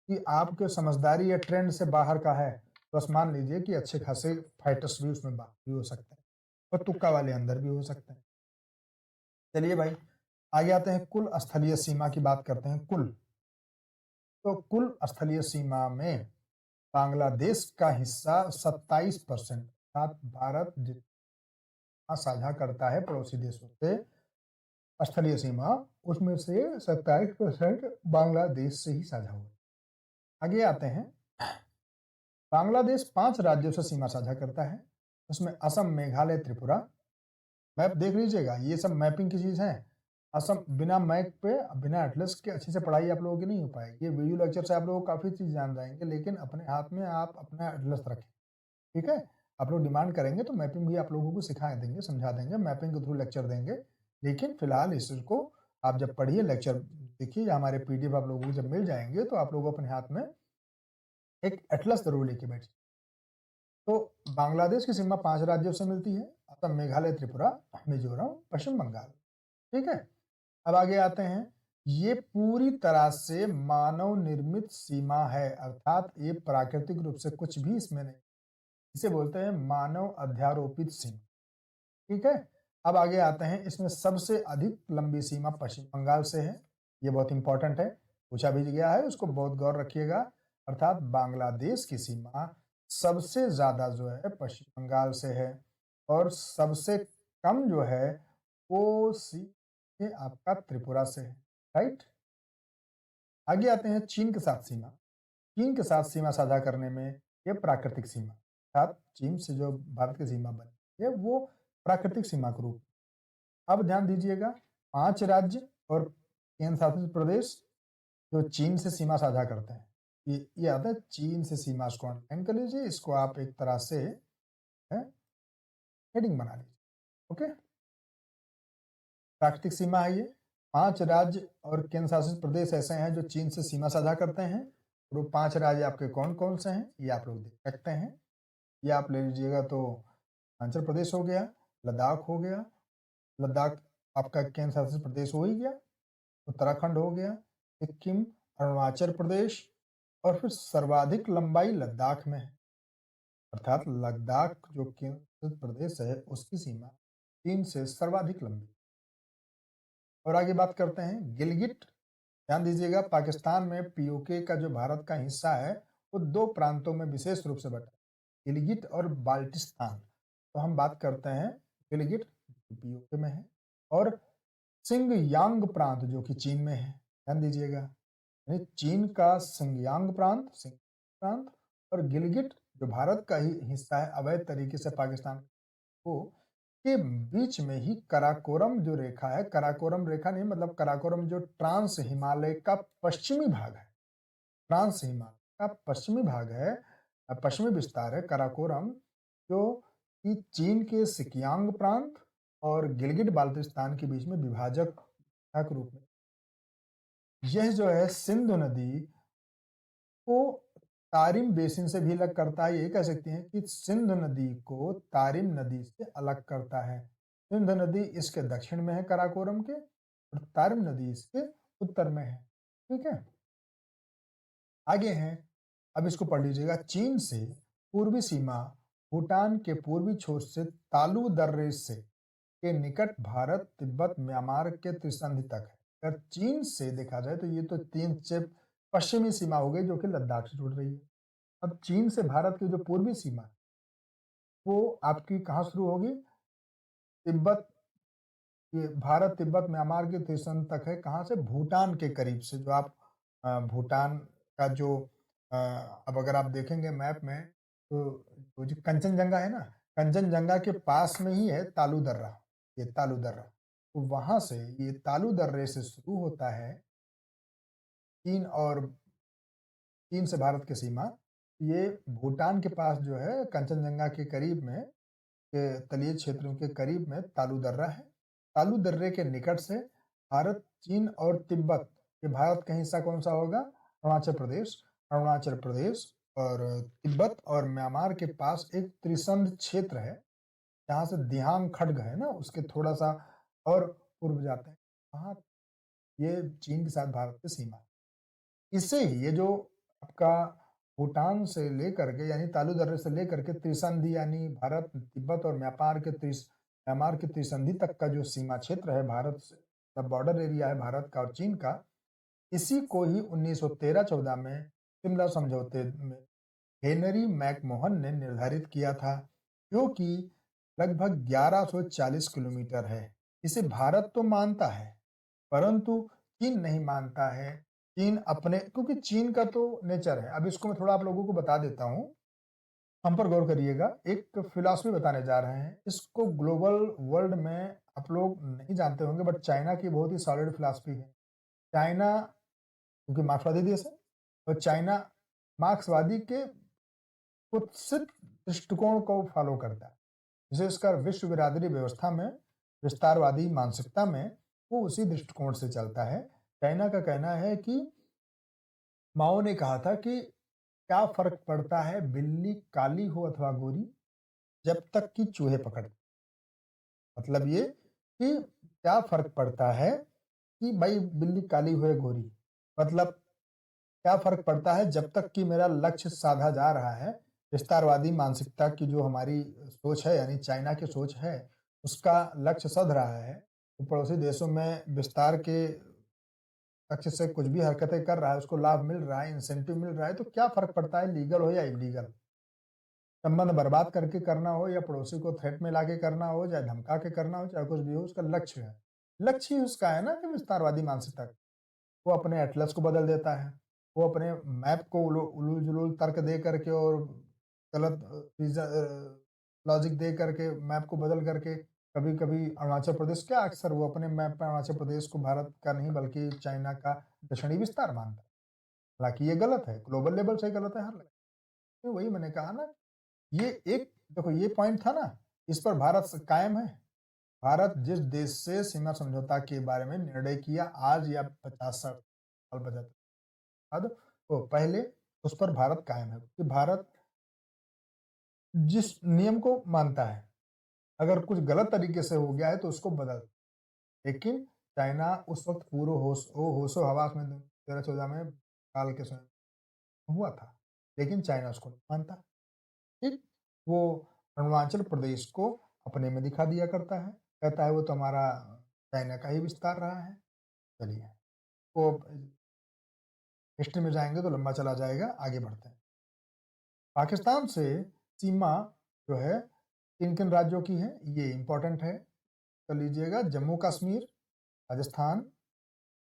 कि आपके समझदारी या ट्रेंड से बाहर का है, तो बस मान लीजिए कि अच्छे खासे फाइटर्स भी उसमें बाहर भी हो सकते हैं और तुक्का वाले अंदर भी हो सकते हैं। चलिए भाई आगे आते हैं, कुल स्थलीय सीमा की बात करते हैं। कुल तो कुल स्थलीय सीमा में बांग्लादेश का हिस्सा 27%, भारत जितना साझा करता है पड़ोसी देशों से स्थलीय सीमा, उसमें से 27% बांग्लादेश से ही साझा हुआ। आगे आते हैं, बांग्लादेश 5 राज्यों से सीमा साझा करता है, उसमें असम, मेघालय, त्रिपुरा। मैप देख लीजिएगा, ये सब मैपिंग की चीज है। असम बिना मैप पे, बिना एटलस के अच्छे से पढ़ाई आप लोगों की नहीं हो पाएगी। ये वीडियो लेक्चर से आप लोग काफी चीज जान जाएंगे, लेकिन अपने हाथ में आप अपना एटलस रखें, ठीक है। आप लोग डिमांड करेंगे तो मैपिंग भी आप लोगों को सिखा देंगे, समझा देंगे, मैपिंग के थ्रू लेक्चर देंगे। लेकिन फिलहाल इसको आप जब पढ़िए, लेक्चर देखिए, या हमारे पीडीएफ आप लोगों को जब मिल जाएंगे तो आप लोग अपने हाथ में एक एटलस जरूर लेके बैठिए। तो बांग्लादेश की सीमा 5 राज्यों से मिलती है, असम, मेघालय, त्रिपुरा, मिजोरम, पश्चिम बंगाल। ठीक है, अब आगे आते हैं। ये पूरी तरह से मानव निर्मित सीमा है, अर्थात ये प्राकृतिक रूप से कुछ भी इसमें नहीं, इसे बोलते हैं मानव अध्यारोपित सीमा। ठीक है, अब आगे आते हैं। इसमें सबसे अधिक लंबी सीमा पश्चिम बंगाल से है, ये बहुत इंपॉर्टेंट है, पूछा भी गया है, उसको बहुत गौर रखिएगा। अर्थात बांग्लादेश की सीमा सबसे ज्यादा जो है पश्चिम बंगाल से है, और सबसे कम जो है वो सीधे आपका त्रिपुरा से है। राइट, आगे आते हैं चीन के साथ सीमा। चीन के साथ सीमा साझा करने में ये प्राकृतिक सीमा, अर्थात चीन से जो भारत की सीमा बनी है वो प्राकृतिक सीमा के रूप। अब ध्यान दीजिएगा, 5 राज्य और केंद्र शासित प्रदेश जो चीन से सीमा साझा करते हैं, ये आता है चीन से सीमा, इसको अंडरलाइन कर लीजिए, इसको आप एक तरह से हेडिंग बना लीजिए। ओके, प्राकृतिक सीमा है ये। 5 राज्य और केंद्र शासित प्रदेश ऐसे हैं जो चीन से सीमा साझा करते हैं। और वो 5 राज्य आपके कौन कौन से हैं ये आप लोग देख सकते हैं। ये आप ले लीजिएगा तो हिमाचल प्रदेश हो गया, लद्दाख हो गया, लद्दाख आपका केंद्र शासित प्रदेश हो ही गया, उत्तराखंड हो गया, सिक्किम, अरुणाचल प्रदेश, और फिर सर्वाधिक लंबाई लद्दाख में है, अर्थात लद्दाख जो केंद्र शासित प्रदेश है उसकी सीमा चीन से सर्वाधिक लंबी। और आगे बात करते हैं गिलगिट। ध्यान दीजिएगा, पाकिस्तान में पीओके का जो भारत का हिस्सा है वो 2 प्रांतों में विशेष रूप से बटा, गिलगिट और बाल्टिस्तान। तो हम बात करते हैं गिलगिट पीओके में है, और सिंगयांग प्रांत जो कि चीन में है। ध्यान दीजिएगा, यानी चीन का सिंगयांग प्रांत और गिलगिट जो भारत का ही हिस्सा है अवैध तरीके से पाकिस्तान को, के बीच में ही कराकोरम जो रेखा है, कराकोरम रेखा नहीं मतलब कराकोरम जो ट्रांस हिमालय का पश्चिमी भाग है, ट्रांस हिमालय का पश्चिमी भाग है, पश्चिमी विस्तार है कराकोरम, जो कि चीन के सिकियांग प्रांत और गिलगिट बाल्टिस्तान के बीच में विभाजक के रूप में। यह जो है सिंधु नदी को तारिम बेसिन से भी अलग करता है। ये कह सकते हैं कि सिंधु नदी को तारिम नदी से अलग करता है। सिंधु नदी इसके दक्षिण में है कराकोरम के, और तारिम नदी इसके उत्तर में है। ठीक है, आगे हैं, अब इसको पढ़ लीजिएगा। चीन से पूर्वी सीमा भूटान के पूर्वी छोर से तालू दर्रे से के निकट भारत, तिब्बत, म्यांमार के त्रिसंधि तक है। अगर चीन से देखा जाए तो ये तो 3 से पश्चिमी सीमा हो गई जो कि लद्दाख से जुड़ रही है। अब चीन से भारत की जो पूर्वी सीमा है वो आपकी कहाँ शुरू होगी, तिब्बत, ये भारत तिब्बत म्यांमार के त्रिसंध तक है। कहाँ से, भूटान के करीब से। जो आप भूटान का जो अब अगर आप देखेंगे मैप में तो जो कंचनजंगा है ना, कंचनजंगा के पास में ही है तालू दर्रा, ये तालू दर्रा। तो वहां से ये तालू दर्रे से शुरू होता है चीन, और चीन से भारत की सीमा ये भूटान के पास जो है कंचनजंगा के करीब में, के तलीय क्षेत्रों के करीब में तालू दर्रा है। तालू दर्रे के निकट से भारत, चीन और तिब्बत, ये भारत का हिस्सा कौन सा होगा, अरुणाचल प्रदेश, अरुणाचल प्रदेश और तिब्बत और म्यांमार के पास एक त्रिसंध क्षेत्र है, जहाँ से दिहांग खड्ग है ना उसके थोड़ा सा और पूर्व जाते हैं, वहाँ ये चीन के साथ भारत की सीमा है। इससे ही ये जो आपका भूटान से लेकर के यानी तालू दर्रे से लेकर के त्रिसंधि यानी भारत, तिब्बत और म्यांमार के त्रिसंधि तक का जो सीमा क्षेत्र है भारत से, बॉर्डर एरिया है भारत का और चीन का, इसी को ही 1913-14 में शिमला समझौते में हेनरी मैकमोहन ने निर्धारित किया था, जो कि लगभग 1140 किलोमीटर है। इसे भारत तो मानता है परंतु चीन नहीं मानता है। चीन अपने, क्योंकि चीन का तो नेचर है, अब इसको मैं थोड़ा आप लोगों को बता देता हूँ, हम पर गौर करिएगा। एक फिलॉसफी बताने जा रहे हैं, इसको ग्लोबल वर्ल्ड में आप लोग नहीं जानते होंगे, बट चाइना की बहुत ही सॉलिड फिलॉसफी है। चाइना क्योंकि मार्क्सवादी देश है, और चाइना मार्क्सवादी के कुत्सित दृष्टिकोण को फॉलो करता है। विशेषकर विश्व बिरादरी व्यवस्था में, विस्तारवादी मानसिकता में वो उसी दृष्टिकोण से चलता है। चाइना का कहना है कि माओ ने कहा था कि क्या फ़र्क पड़ता है बिल्ली काली हो अथवा गोरी, जब तक कि चूहे पकड़। मतलब ये कि क्या फ़र्क पड़ता है कि भाई बिल्ली काली हो या गोरी, मतलब क्या फ़र्क पड़ता है जब तक कि मेरा लक्ष्य साधा जा रहा है। विस्तारवादी मानसिकता की जो हमारी सोच है, यानी चाइना की सोच है, उसका लक्ष्य सध रहा है। तो पड़ोसी देशों में विस्तार के लक्ष्य से कुछ भी हरकतें कर रहा है, उसको लाभ मिल रहा है, इंसेंटिव मिल रहा है, तो क्या फ़र्क पड़ता है लीगल हो या इल्लीगल। संबंध बर्बाद करके करना हो या पड़ोसी को थ्रेट में लाके करना हो, चाहे धमका के करना हो, चाहे कुछ भी हो, उसका लक्ष्य है। लक्ष्य ही उसका है ना कि विस्तारवादी मानसिकता का। वो अपने एटलस को बदल देता है, वो अपने मैप को उलूल-जुलूल तर्क दे करके और गलत लॉजिक दे करके मैप को बदल करके कभी-कभी अरुणाचल प्रदेश, क्या अक्सर वो अपने मैप में अरुणाचल प्रदेश को भारत का नहीं बल्कि चाइना का दक्षिणी विस्तार मानता है। हालाँकि ये गलत है, ग्लोबल लेवल से गलत है हर। तो वही मैंने कहा ना, ये एक देखो ये पॉइंट था ना, इस पर भारत कायम है। भारत जिस देश से सीमा समझौता के बारे में निर्णय किया आज या 50-60 साल बाद, तो पहले उस पर भारत कायम है कि भारत जिस नियम को मानता है, अगर कुछ गलत तरीके से हो गया है तो उसको बदल। लेकिन चाइना उस वक़्त पूरे होशो-हवास में 13-14 में काल के समय हुआ था, लेकिन चाइना उसको नहीं मानता। ठीक? वो अरुणाचल प्रदेश को अपने में दिखा दिया करता है, कहता है वो तो हमारा चाइना का ही विस्तार रहा है। चलिए, वो हिस्ट्री में जाएँगे तो लंबा चला जाएगा, आगे बढ़ते हैं। पाकिस्तान से सीमा जो है किन-किन राज्यों की है, ये इम्पोर्टेंट है, कर लीजिएगा। जम्मू-कश्मीर, राजस्थान,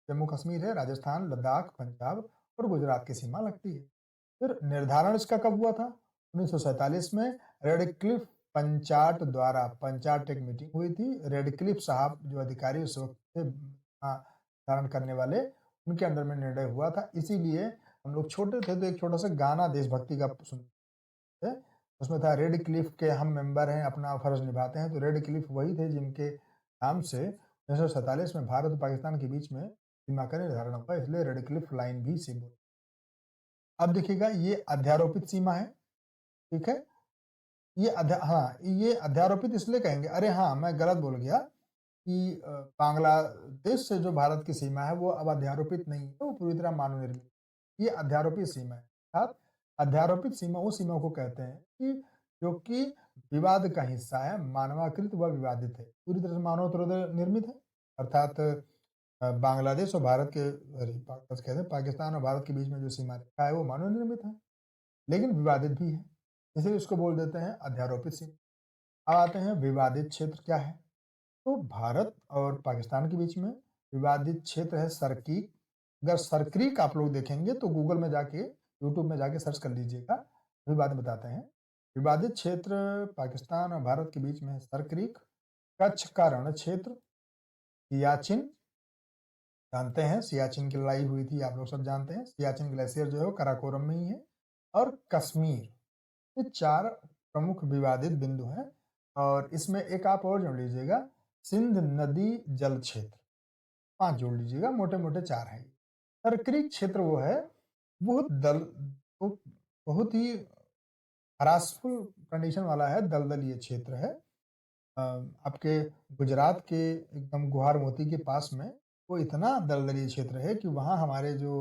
जम्मू-कश्मीर है, राजस्थान, लद्दाख, पंजाब और गुजरात की सीमा लगती है। फिर निर्धारण इसका कब हुआ था? 1947 में रेडक्लिफ पंचाट द्वारा, पंचाट एक मीटिंग हुई थी। रेडक्लिफ साहब जो अधिकारी उस वक़्त थे धारण करने वाले, उनके अंडर में निर्णय हुआ था। इसीलिए हम लोग छोटे थे तो एक छोटा-सा गाना देशभक्ति का सुनते थे। उसमें था रेडक्लिफ के हम मेंबर हैं, अपना फर्ज़ निभाते हैं। तो रेडक्लिफ वही थे जिनके नाम से 1947 में भारत और पाकिस्तान के बीच में सीमा का निर्धारण हुआ, इसलिए रेडक्लिफ लाइन भी इसे बोलते हैं। अब देखिएगा ये अध्यारोपित सीमा है, ठीक है? ये अध्यारोपित इसलिए कहेंगे, अरे हाँ, मैं गलत बोल गया कि बांग्लादेश से जो भारत की सीमा है वो अब अध्यारोपित नहीं है, वो पूरी तरह मानव निर्मित। ये अध्यारोपित सीमा है। अर्थात अध्यारोपित सीमा उस सीमा को कहते हैं कि जो कि विवाद का हिस्सा है, मानवाकृत व विवादित है, पूरी तरह से मानव निर्मित है। अर्थात बांग्लादेश और भारत के कहते हैं पाकिस्तान और भारत के बीच में जो सीमा रेखा है वो मानव निर्मित है, लेकिन विवादित भी है, इसलिए इसको बोल देते हैं अध्यारोपित सीमा। अब आते हैं विवादित क्षेत्र क्या है? तो भारत और पाकिस्तान के बीच में विवादित क्षेत्र है सरकीक। अगर सरक्रीक आप लोग देखेंगे तो गूगल में जाके, यूट्यूब में जाके सर्च कर लीजिएगा, अभी बाद में बताते हैं। विवादित क्षेत्र पाकिस्तान और भारत के बीच में है सरक्रीक, कच्छ का रण क्षेत्र, सियाचिन, जानते हैं सियाचिन की लड़ाई हुई थी, आप लोग सब जानते हैं। सियाचिन ग्लेशियर जो है वो काराकोरम में ही है। और कश्मीर, ये 4 प्रमुख विवादित बिंदु हैं। और इसमें एक आप और जोड़ लीजिएगा, सिंध नदी जल क्षेत्र, 5 जोड़ लीजिएगा, मोटे-मोटे 4 हैं। सरक्रीक क्षेत्र वो है, वो दल वो बहुत ही हरासफुल कंडीशन वाला है, दलदली क्षेत्र है। आपके गुजरात के एकदम गुहार मोती के पास में वो इतना दलदली क्षेत्र है कि वहाँ हमारे जो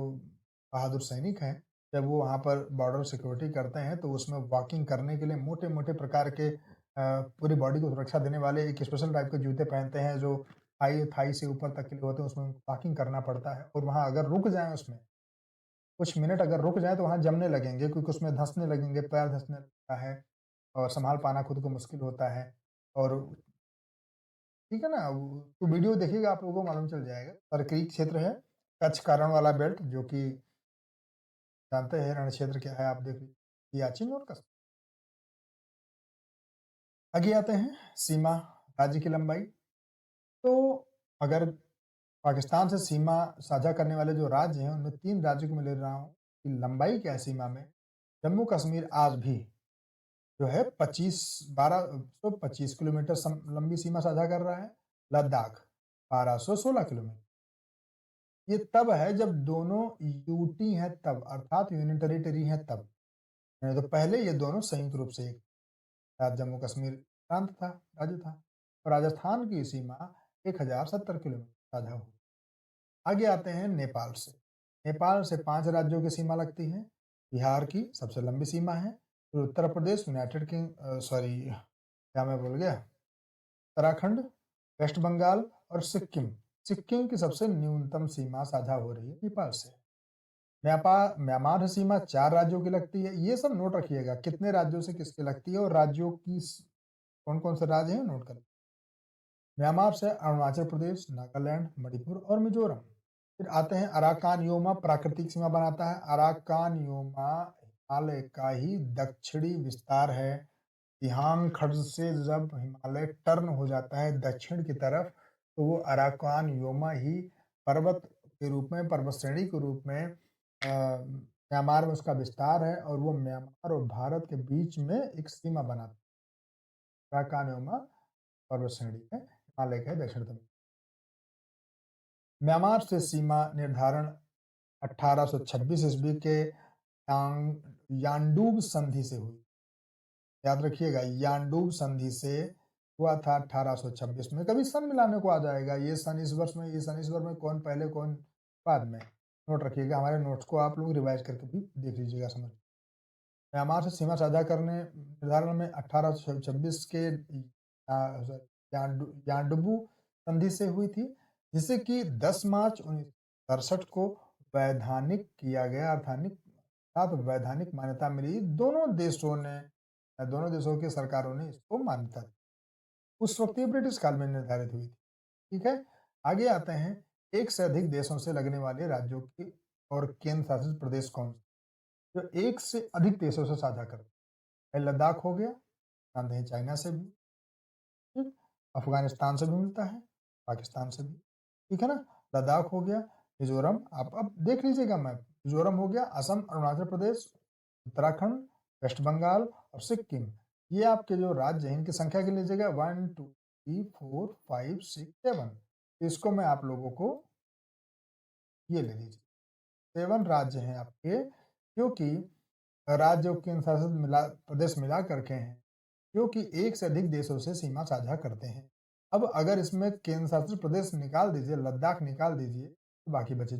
बहादुर सैनिक हैं, जब वो वहाँ पर बॉर्डर सिक्योरिटी करते हैं तो उसमें वॉकिंग करने के लिए मोटे-मोटे प्रकार के पूरी बॉडी को सुरक्षा देने वाले एक स्पेशल टाइप के जूते पहनते हैं जो थाई थाई से ऊपर तक के लिए होते हैं, उसमें वॉकिंग करना पड़ता है। और वहाँ अगर रुक जाएँ उसमें, कुछ मिनट अगर रुक जाएँ तो वहाँ जमने लगेंगे, क्योंकि उसमें धँसने लगेंगे, पैर धँसने लगता है और सँभाल पाना खुद को मुश्किल होता है। और ठीक है ना? तो वीडियो देखिएगा, आप लोगों को मालूम चल जाएगा। सर्करी क्षेत्र है, कच्छ का रण वाला बेल्ट जो कि जानते हैं रण क्षेत्र क्या है, आप देख लीजिए, सियाचिन और कश्मीर। आगे आते हैं सीमा, राज्य की लंबाई। तो अगर पाकिस्तान से सीमा साझा करने वाले जो राज्य हैं, उनमें 3 राज्यों को मैं ले रहा हूँ कि लंबाई क्या है सीमा में। जम्मू कश्मीर आज भी जो है 1225 किलोमीटर लंबी सीमा साझा कर रहा है। लद्दाख 1216 किलोमीटर। ये तब है जब दोनों यूटी हैं तब, अर्थात यूनियन टेरिटरी हैं तब। नहीं तो पहले ये दोनों संयुक्त रूप से एक जम्मू कश्मीर प्रांत था, राज्य था। और राजस्थान की सीमा 1070 किलोमीटर साझा हुई। आगे आते हैं नेपाल से। नेपाल से 5 राज्यों की सीमा लगती है। बिहार की सबसे लंबी सीमा है। फिर उत्तर प्रदेश, यूनाइटेड सॉरी क्या मैं बोल गया, उत्तराखंड, वेस्ट बंगाल और सिक्किम। सिक्किम की सबसे न्यूनतम सीमा साझा हो रही है नेपाल से। म्यांमार से सीमा 4 राज्यों की लगती है। ये सब नोट रखिएगा, कितने राज्यों से किसकी लगती है और राज्यों की कौन कौन से राज्य हैं नोट करें। म्यांमार से अरुणाचल प्रदेश, नागालैंड, मणिपुर और मिजोरम। फिर आते हैं अराकान योमा, प्राकृतिक सीमा बनाता है। अराकान योमा हिमालय का ही दक्षिणी विस्तार है। तिहांग खड्ड से जब हिमालय टर्न हो जाता है दक्षिण की तरफ, तो वो अराकान योमा ही पर्वत के रूप में, पर्वत श्रेणी के रूप में म्यांमार में उसका विस्तार है और वो म्यांमार और भारत के बीच में एक सीमा बनाता है। अराकान योमा पर्वत श्रेणी है, हिमालय के दक्षिणतम। म्यांमार से सीमा निर्धारण 1826 ईस्वी के यांडूब संधि से हुई। याद रखिएगा, यांडूब संधि से हुआ था 1826 में। कभी सन मिलाने को आ जाएगा, ये सन इस वर्ष में, ये सन इस वर्ष में, कौन पहले कौन बाद में। नोट रखिएगा, हमारे नोट्स को आप लोग रिवाइज करके भी देख लीजिएगा, समझ। म्यांमार से सीमा साझा करने निर्धारण में 1826 के यांडुबू संधि से हुई थी, जिसे कि 10 मार्च 1967 को वैधानिक किया गया। अर्थात वैधानिक मान्यता मिली। दोनों देशों की सरकारों ने इसको मान्यता दी। उस वक्त ये ब्रिटिश काल में निर्धारित हुई थी। ठीक है, आगे आते हैं। एक से अधिक देशों से लगने वाले राज्यों की और केंद्र शासित प्रदेश कौन से, जो एक से अधिक देशों से साझा करते हैं। लद्दाख हो गया, जानते हैं चाइना से भी, ठीक, अफगानिस्तान से भी मिलता है, पाकिस्तान से भी, ठीक है ना। लद्दाख हो गया। मिजोरम, आप अब देख लीजिएगा मैप। मिजोरम हो गया, असम, अरुणाचल प्रदेश, उत्तराखंड, वेस्ट बंगाल और सिक्किम। ये आपके जो राज्य हैं इनकी संख्या गिन लीजिएगा, 1 2 3 4 5 6 7। इसको मैं आप लोगों को ये ले लीजिए, 7 राज्य हैं आपके, क्योंकि राज्यों के शासित प्रदेश मिला करके हैं, जो कि एक से अधिक देशों से सीमा साझा करते हैं। अब अगर इसमें केंद्र शासित प्रदेश निकाल दीजिए, लद्दाख निकाल दीजिए, तो बाकी बचे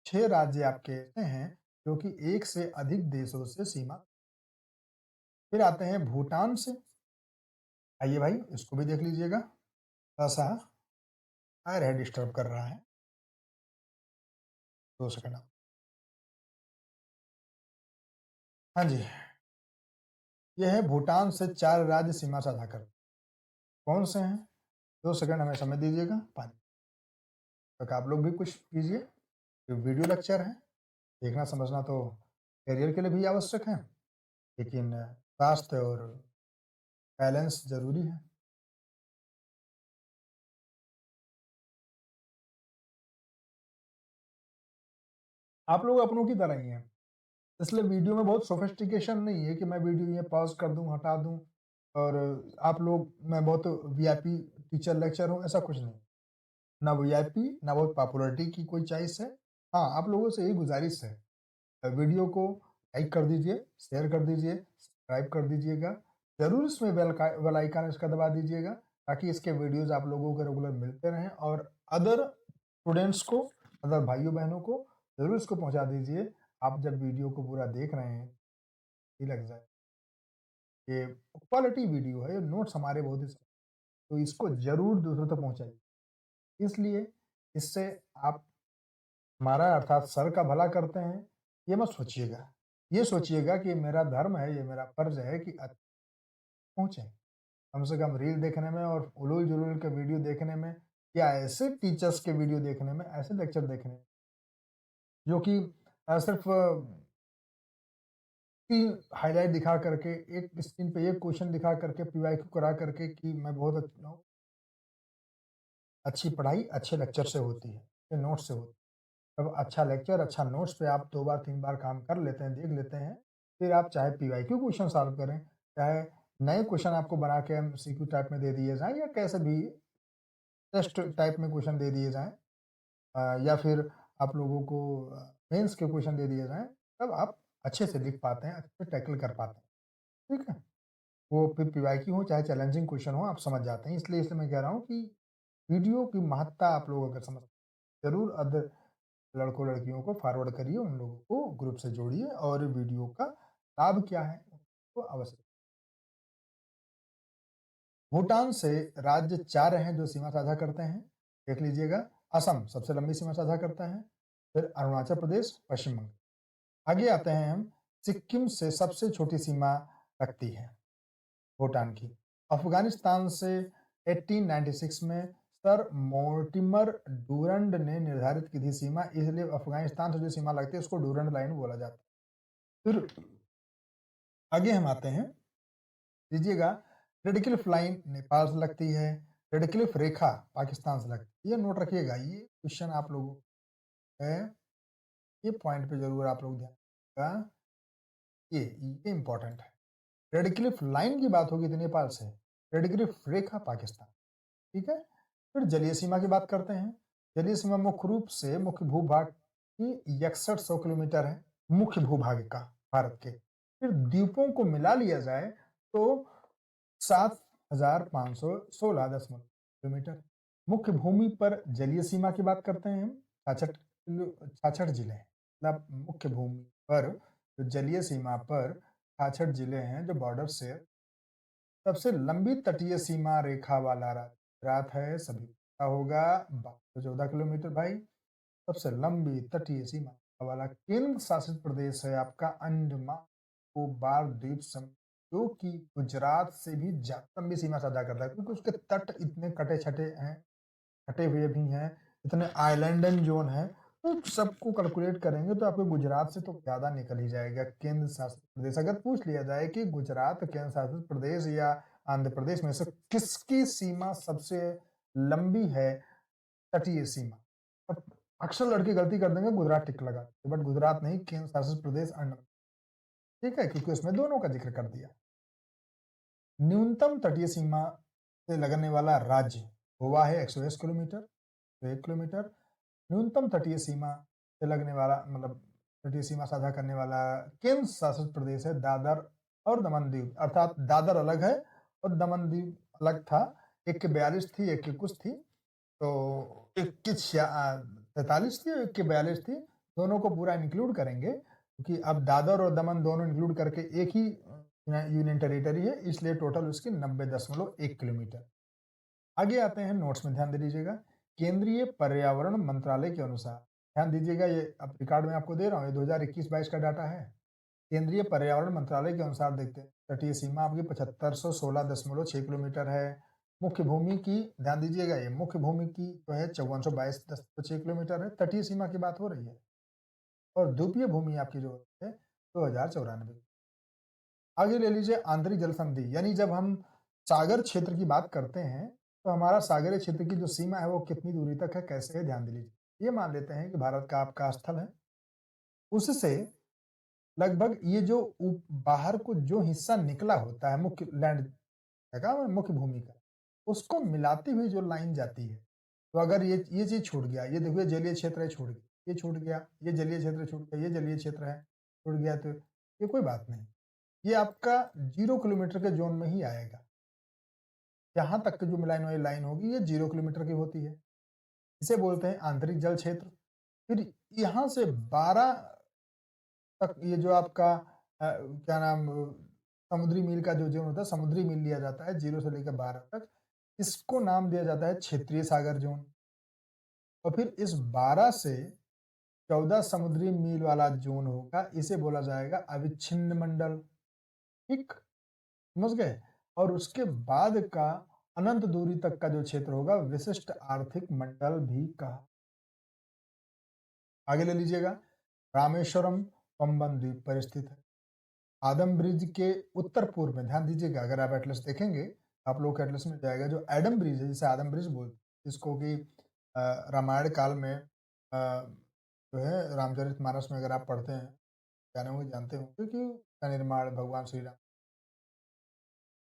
6 राज्य आपके ऐसे हैं जो कि एक से अधिक देशों से सीमा। फिर आते हैं भूटान से। आइए भाई, इसको भी देख लीजिएगा। ऐसा आ रहा है, डिस्टर्ब कर रहा है, 2 सेकंड। हाँ जी, यह है भूटान से 4 राज्य सीमा साझा कर। कौन से हैं? 2 सेकंड हमें समय दीजिएगा। पानी तक आप लोग भी कुछ कीजिए। जो वीडियो लेक्चर है, देखना समझना तो करियर के लिए भी आवश्यक है, लेकिन स्वास्थ्य और बैलेंस जरूरी है। आप लोग अपनों की तरह ही हैं, इसलिए वीडियो में बहुत सोफिस्टिकेशन नहीं है कि मैं वीडियो ये पॉज कर दूं, हटा दूं और आप लोग, मैं बहुत वीआईपी टीचर लेक्चर हूं, ऐसा कुछ नहीं। ना वीआईपी, ना बहुत पॉपुलरिटी की कोई चॉइस है। हाँ, आप लोगों से यही गुजारिश है, वीडियो को लाइक कर दीजिए, शेयर कर दीजिए, सब्सक्राइब कर दीजिएगा। ज़रूर इसमें बेल आइकन इसका दबा दीजिएगा, ताकि इसके वीडियोज़ आप लोगों को रेगुलर मिलते रहें और अदर स्टूडेंट्स को, अदर भाइयों बहनों को ज़रूर इसको पहुंचा दीजिए। आप जब वीडियो को पूरा देख रहे हैं, ये लग जाए ये क्वालिटी वीडियो है, ये नोट्स हमारे बहुत ही, तो इसको ज़रूर दूसरों तक पहुंचाइए। इसलिए इससे आप हमारा अर्थात सर का भला करते हैं, ये मत सोचिएगा। ये सोचिएगा कि मेरा धर्म है, ये मेरा फर्ज है कि पहुँचे। कम से कम रील देखने में और उलूल-जुलूल के वीडियो देखने में, या ऐसे टीचर्स के वीडियो देखने में, ऐसे लेक्चर देखने में, जो कि सिर्फ़ स्क्रीन हाइलाइट दिखा करके, एक स्क्रीन पे एक क्वेश्चन दिखा करके, पीवाईक्यू करा करके कि मैं बहुत अच्छा हूँ। अच्छी पढ़ाई अच्छे लेक्चर से होती है, अच्छे नोट्स से होती है। अब अच्छा लेक्चर, अच्छा नोट्स पे आप 2 बार 3 बार काम कर लेते हैं, देख लेते हैं, फिर आप चाहे पीवाईक्यू क्वेश्चन सॉल्व करें, चाहे नए क्वेश्चन आपको बना के एमसीक्यू टाइप में दे दिए जाएँ या कैसे भी टेस्ट टाइप में क्वेश्चन दे दिए जाएँ, या फिर आप लोगों को मेंस के क्वेश्चन दे दिए जाएँ, तब आप अच्छे से लिख पाते हैं, अच्छे से टैकल कर पाते हैं, ठीक है? वो फिर पीवाईक्यू हो चाहे चैलेंजिंग क्वेश्चन हो, आप समझ जाते हैं। इसलिए मैं कह रहा हूँ कि वीडियो की महत्ता आप लोग अगर समझ ज़रूर अदर लड़कों-लड़कियों को फॉरवर्ड करिए, उन लोगों को ग्रुप से जोड़िए और वीडियो का लाभ क्या है, वो अवश्य। भूटान से राज्य 4 हैं जो सीमा साझा करते हैं, देख लीजिएगा। असम सबसे लंबी सीमा साझा करता है, फिर अरुणाचल प्रदेश, पश्चिम बंगाल। आगे आते हैं हम, सिक्किम से सबसे छोटी सीमा रखती है भूटान की। अफ़गानिस्तान से 1896 में सर मोर्टिमर डुरंड ने निर्धारित की थी सीमा, इसलिए अफ़गानिस्तान से जो सीमा लगती है उसको डुरंड लाइन बोला जाता है। फिर आगे हम आते हैं, लीजिएगा, रेड क्लिफ लाइन नेपाल से लगती है, रेड क्लिफ रेखा पाकिस्तान से लगती है। ये नोट रखिएगा, ये क्वेश्चन आप लोगों को है, ये पॉइंट पे ज़रूर आप लोग ध्यान रखिएगा, ये इम्पोर्टेंट है। रेड क्लिफ लाइन की बात होगी तो नेपाल से, रेड क्लिफ रेखा पाकिस्तान, ठीक है? फिर जलीय सीमा की बात करते हैं। जलीय सीमा मुख्य रूप से मुख्य भूभाग की 6100 किलोमीटर है, मुख्य भूभाग का भारत के। फिर द्वीपों को मिला लिया जाए तो 7516.किलोमीटर। मुख्य भूमि पर जलीय सीमा की बात करते हैं हम, 66 जिले हैं। मतलब मुख्य भूमि पर जो जलीय सीमा पर 66 जिले हैं जो बॉर्डर से। सबसे लंबी तटीय सीमा रेखा वाला राज्य गुजरात है, सभी को पता होगा, 1214 किलोमीटर भाई। सबसे लंबी तटीय सीमा वाला केंद्र शासित प्रदेश है आपका अंडमान निकोबार द्वीप समूह, जो कि गुजरात से भी ज्यादा लंबी सीमा साझा करता है, क्योंकि उसके तट इतने कटे छटे हैं, कटे हुए भी हैं, इतने आइलैंडन जोन है। तो सबको कैलकुलेट करेंगे तो आपको गुजरात से तो ज्यादा निकल ही जाएगा। केंद्र शासित प्रदेश अगर पूछ लिया जाए कि गुजरात केंद्र शासित प्रदेश या आंध्र प्रदेश में से किसकी सीमा सबसे लंबी है, तटीय सीमा, अब अक्सर लड़के गलती कर देंगे, गुजरात टिक लगा, बट गुजरात नहीं, केंद्र शासित प्रदेश अंडमान, ठीक है, क्योंकि उसमें दोनों का जिक्र कर दिया। न्यूनतम तटीय सीमा से लगने वाला राज्य गोवा है, 120 किलोमीटर, तो 1 किलोमीटर। न्यूनतम तटीय सीमा से लगने वाला, मतलब तटीय सीमा साझा करने वाला केंद्र शासित प्रदेश है दादर और दमन द्वीप, अर्थात दादर अलग है और दमन द्वीप अलग था। एक के 42 थी, एक की कुछ थी, तो एक की 43 थी और एक की 42 थी। दोनों को पूरा इंक्लूड करेंगे क्योंकि अब दादर और दमन दोनों इंक्लूड करके एक ही यूनियन टेरिटरी है, इसलिए टोटल उसकी 90.1 किलोमीटर। आगे आते हैं, नोट्स में ध्यान दे लीजिएगा। केंद्रीय पर्यावरण मंत्रालय के अनुसार, ध्यान दीजिएगा, ये अब रिकॉर्ड में आपको दे रहा हूँ, ये 2021-22 का डाटा है। केंद्रीय पर्यावरण मंत्रालय के अनुसार देखते हैं, तटीय सीमा आपकी 7516.6 किलोमीटर है। मुख्य भूमि की ध्यान दीजिएगा, ये मुख्य भूमि की जो है 5422.6 किलोमीटर है, तटीय सीमा की बात हो रही है। और द्वीपीय भूमि आपकी जो है 2094। आगे ले लीजिए आंतरिक जल संधि, यानी जब हम सागर क्षेत्र की बात करते हैं तो हमारा सागरीय क्षेत्र की जो सीमा है वो कितनी दूरी तक है, कैसे है, ध्यान दे लीजिए। ये मान लेते हैं कि भारत का आपका स्थल है, उससे लगभग ये जो बाहर को जो हिस्सा निकला होता है मुख्य लैंड का, मुख्य भूमि का, उसको मिलाती हुई जो लाइन जाती है, तो अगर ये चीज छूट गया, ये देखो, ये जलीय क्षेत्र है, छूट गया, ये छूट गया, ये जलीय क्षेत्र छूट गया, ये जलीय क्षेत्र है, छूट गया, तो ये कोई बात नहीं, ये आपका 0 किलोमीटर के जोन में ही आएगा। यहाँ तक की जो मिलान वाली लाइन होगी ये 0 किलोमीटर की होती है, इसे बोलते हैं आंतरिक जल क्षेत्र। फिर यहाँ से 12 तक ये जो आपका क्या नाम, समुद्री मील का जो जोन होता है, समुद्री मील लिया जाता है 0 से लेकर 12 तक, इसको नाम दिया जाता है क्षेत्रीय सागर जोन। और फिर इस 12 से 14 समुद्री मील वाला जोन होगा, इसे बोला जाएगा अविच्छिन्न मंडल, ठीक, समझ गए। और उसके बाद का अनंत दूरी तक का जो क्षेत्र होगा विशिष्ट आर्थिक मंडल भी कहा। आगे ले लीजिएगा, रामेश्वरम पंबन द्वीप पर स्थित है। आदम ब्रिज के उत्तर पूर्व में, ध्यान दीजिएगा, अगर आप एटलस देखेंगे आप लोग के एटलस में जाएगा, जो एडम ब्रिज है, जिसे आदम ब्रिज बोलते हैं, जिसको कि रामायण काल में जो है रामचरितमानस में अगर आप पढ़ते हैं, जाने होंगे, जानते होंगे कि का निर्माण भगवान श्री राम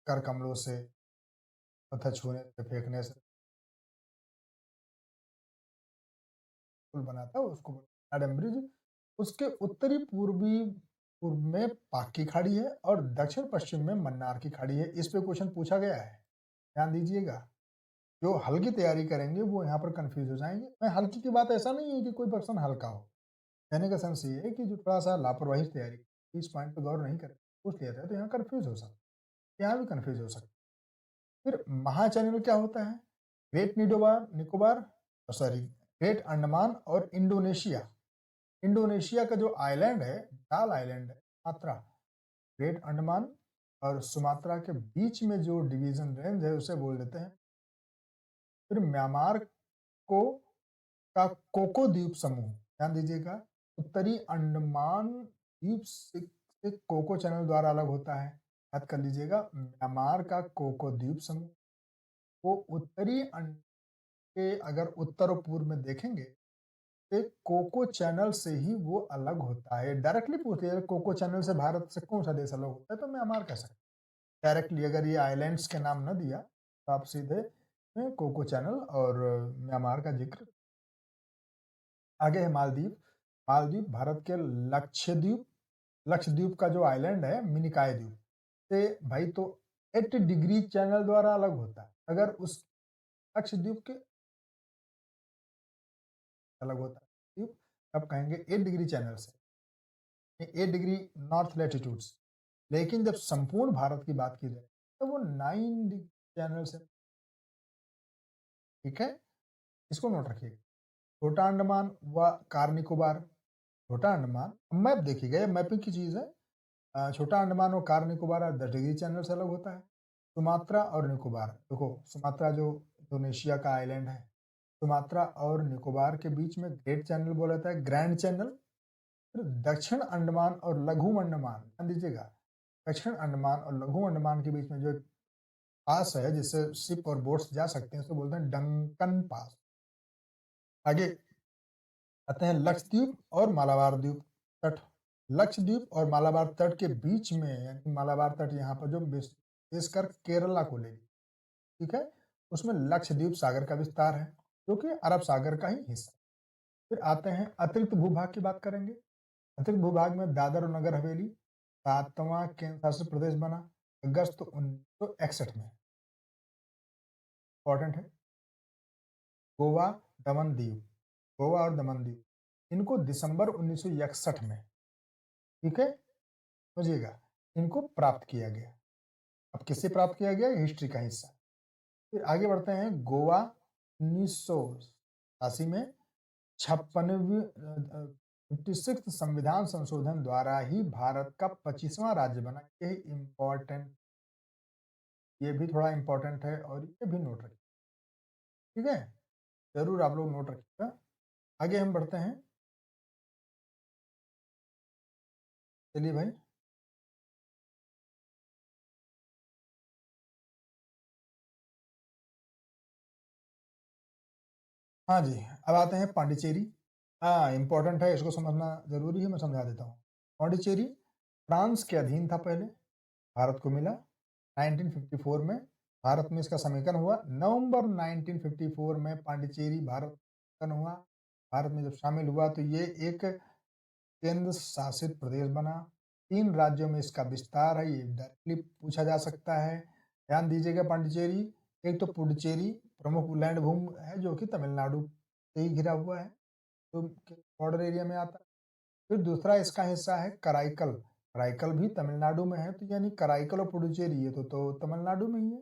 कर कमलों से, पत्थर छूने से, फेंकने से पुल बना था, उसको एडम ब्रिज। उसके उत्तरी पूर्वी पूर्व में पाक की खाड़ी है और दक्षिण पश्चिम में मन्नार की खाड़ी है। इस पे क्वेश्चन पूछा गया है, ध्यान दीजिएगा। जो हल्की तैयारी करेंगे वो यहाँ पर कंफ्यूज हो जाएंगे। मैं हल्की की बात ऐसा नहीं है कि कोई पर्सन हल्का हो, कहने का सेंस ये है कि जो थोड़ा सा लापरवाही से तैयारी, इस पॉइंट पे गौर नहीं करे, पूछ लिया जाए तो यहाँ कंफ्यूज हो सकता है, यहाँ भी कंफ्यूज हो सकता है। फिर महाचैनल क्या होता है? Great Nicobar Nicobar sorry great Andaman और इंडोनेशिया, इंडोनेशिया का जो आइलैंड है, डाल आइलैंड है सुमात्रा, ग्रेट अंडमान और सुमात्रा के बीच में जो डिवीजन रेंज है उसे बोल देते हैं। फिर म्यांमार को का कोको द्वीप समूह, ध्यान दीजिएगा, उत्तरी अंडमान द्वीप से कोको चैनल द्वारा अलग होता है। याद कर लीजिएगा, म्यांमार का कोको द्वीप समूह वो उत्तरी अंड के अगर उत्तर और पूर्व में देखेंगे तो कोको चैनल से ही वो अलग होता है। डायरेक्टली पूछते हैं कोको चैनल से भारत से कौन सा देश अलग होता है, तो म्यांमार कह सकते हैं। डायरेक्टली अगर ये आइलैंड्स के नाम न दिया तो आप सीधे कोको चैनल और म्यांमार का जिक्र। आगे है मालदीव। मालदीव भारत के लक्षद्वीप, लक्षद्वीप का जो आइलैंड है मिनिकॉय द्वीप से भाई तो 8 डिग्री चैनल द्वारा अलग होता है। अगर उस लक्षद्वीप के अलग होता है द्वीप, तब कहेंगे 8 डिग्री चैनल से, 8 डिग्री नॉर्थ लैटिट्यूड से। लेकिन जब संपूर्ण भारत की बात की जाए तो वो 9 डिग्री चैनल से। ठीक है, इसको नोट रखिएगा। छोटा अंडमान व कार निकोबार, छोटा अंडमान मैप देखिएगा, ये मैपिंग की चीज है। छोटा अंडमान और कार निकोबार 10 डिग्री चैनल से अलग होता है। सुमात्रा और निकोबार, देखो सुमात्रा जो इंडोनेशिया का आइलैंड है, सुमात्रा और निकोबार के बीच में ग्रेट चैनल बोला जाता है, ग्रैंड चैनल। फिर दक्षिण अंडमान और लघु अंडमान, ध्यान दीजिएगा, दक्षिण अंडमान और लघु अंडमान के बीच में जो पास है जिससे शिप और बोट्स जा सकते हैं उसको बोलते हैं डंकन पास। आगे आते हैं लक्षद्वीप और मालाबार द्वीप तट। लक्षद्वीप और मालाबार तट के बीच में, यानी मालाबार तट यहाँ पर जो विशेषकर केरला को ले, ठीक है, उसमें लक्षद्वीप सागर का विस्तार है जो कि अरब सागर का ही हिस्सा। फिर आते हैं अतिरिक्त भूभाग की बात करेंगे। अतिरिक्त भूभाग में दादर और नगर हवेली 7वां केंद्र शासित प्रदेश बना अगस्त 1961 में। इंपॉर्टेंट है। गोवा, दमन दीव, गोवा और दमन दीव इनको दिसंबर 1961 में, ठीक है, समझिएगा, इनको प्राप्त किया गया। अब किससे प्राप्त किया गया? हिस्ट्री का हिस्सा। फिर आगे बढ़ते हैं। गोवा 1986 में 56वीं 56th संविधान संशोधन द्वारा ही भारत का 25वां राज्य बना। ये इम्पोर्टेंट, ये भी थोड़ा इम्पोर्टेंट है और ये भी नोट रखिए, ठीक है, जरूर आप लोग नोट रखिएगा। आगे हम बढ़ते हैं, चलिए भाई। हाँ जी, अब आते हैं पांडिचेरी। हाँ इंपॉर्टेंट है, इसको समझना जरूरी है, मैं समझा देता हूँ। पांडिचेरी फ्रांस के अधीन था पहले, भारत को मिला 1954 में। भारत में इसका समेकन हुआ नवंबर 1954 में, पांडिचेरी भारत का समेकन हुआ। भारत में जब शामिल हुआ तो ये एक केंद्र शासित प्रदेश बना। 3 राज्यों में इसका विस्तार है, ये डायरेक्टली पूछा जा सकता है। ध्यान दीजिएगा, पांडिचेरी एक तो पुडुचेरी प्रमुख लैंड भूमि है जो कि तमिलनाडु से ही घिरा हुआ है, तो बॉर्डर एरिया में आता है। फिर दूसरा इसका हिस्सा है कराईकल, कराईकल भी तमिलनाडु में है, तो यानी कराईकल और पुडुचेरी ये तो तमिलनाडु में ही है।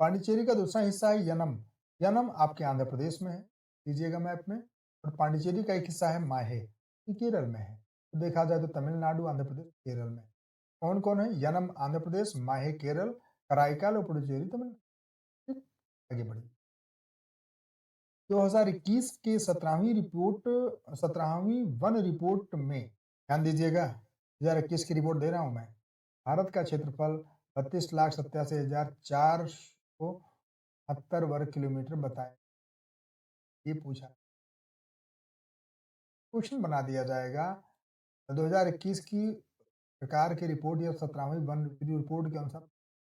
पांडिचेरी का दूसरा हिस्सा है यनम, यनम आपके आंध्र प्रदेश में है, दीजिएगा मैप में। और पांडिचेरी का एक हिस्सा है माहे, ये केरल में है। तो देखा जाए तो तमिलनाडु, आंध्र प्रदेश, केरल में कौन कौन है? यनम आंध्र प्रदेश, माहे केरल, कराईकल और पुडुचेरी तमिलनाडु। ठीक, आगे बढ़िए। 2021 के 17वीं वन रिपोर्ट में, ध्यान दीजिएगा, 2021 की रिपोर्ट दे रहा हूं मैं। भारत का क्षेत्रफल 32,87,470 वर्ग किलोमीटर बताए। ये पूछा, क्वेश्चन बना दिया जाएगा। 2021 की सरकार की रिपोर्ट या 17वीं वन रिपोर्ट के अनुसार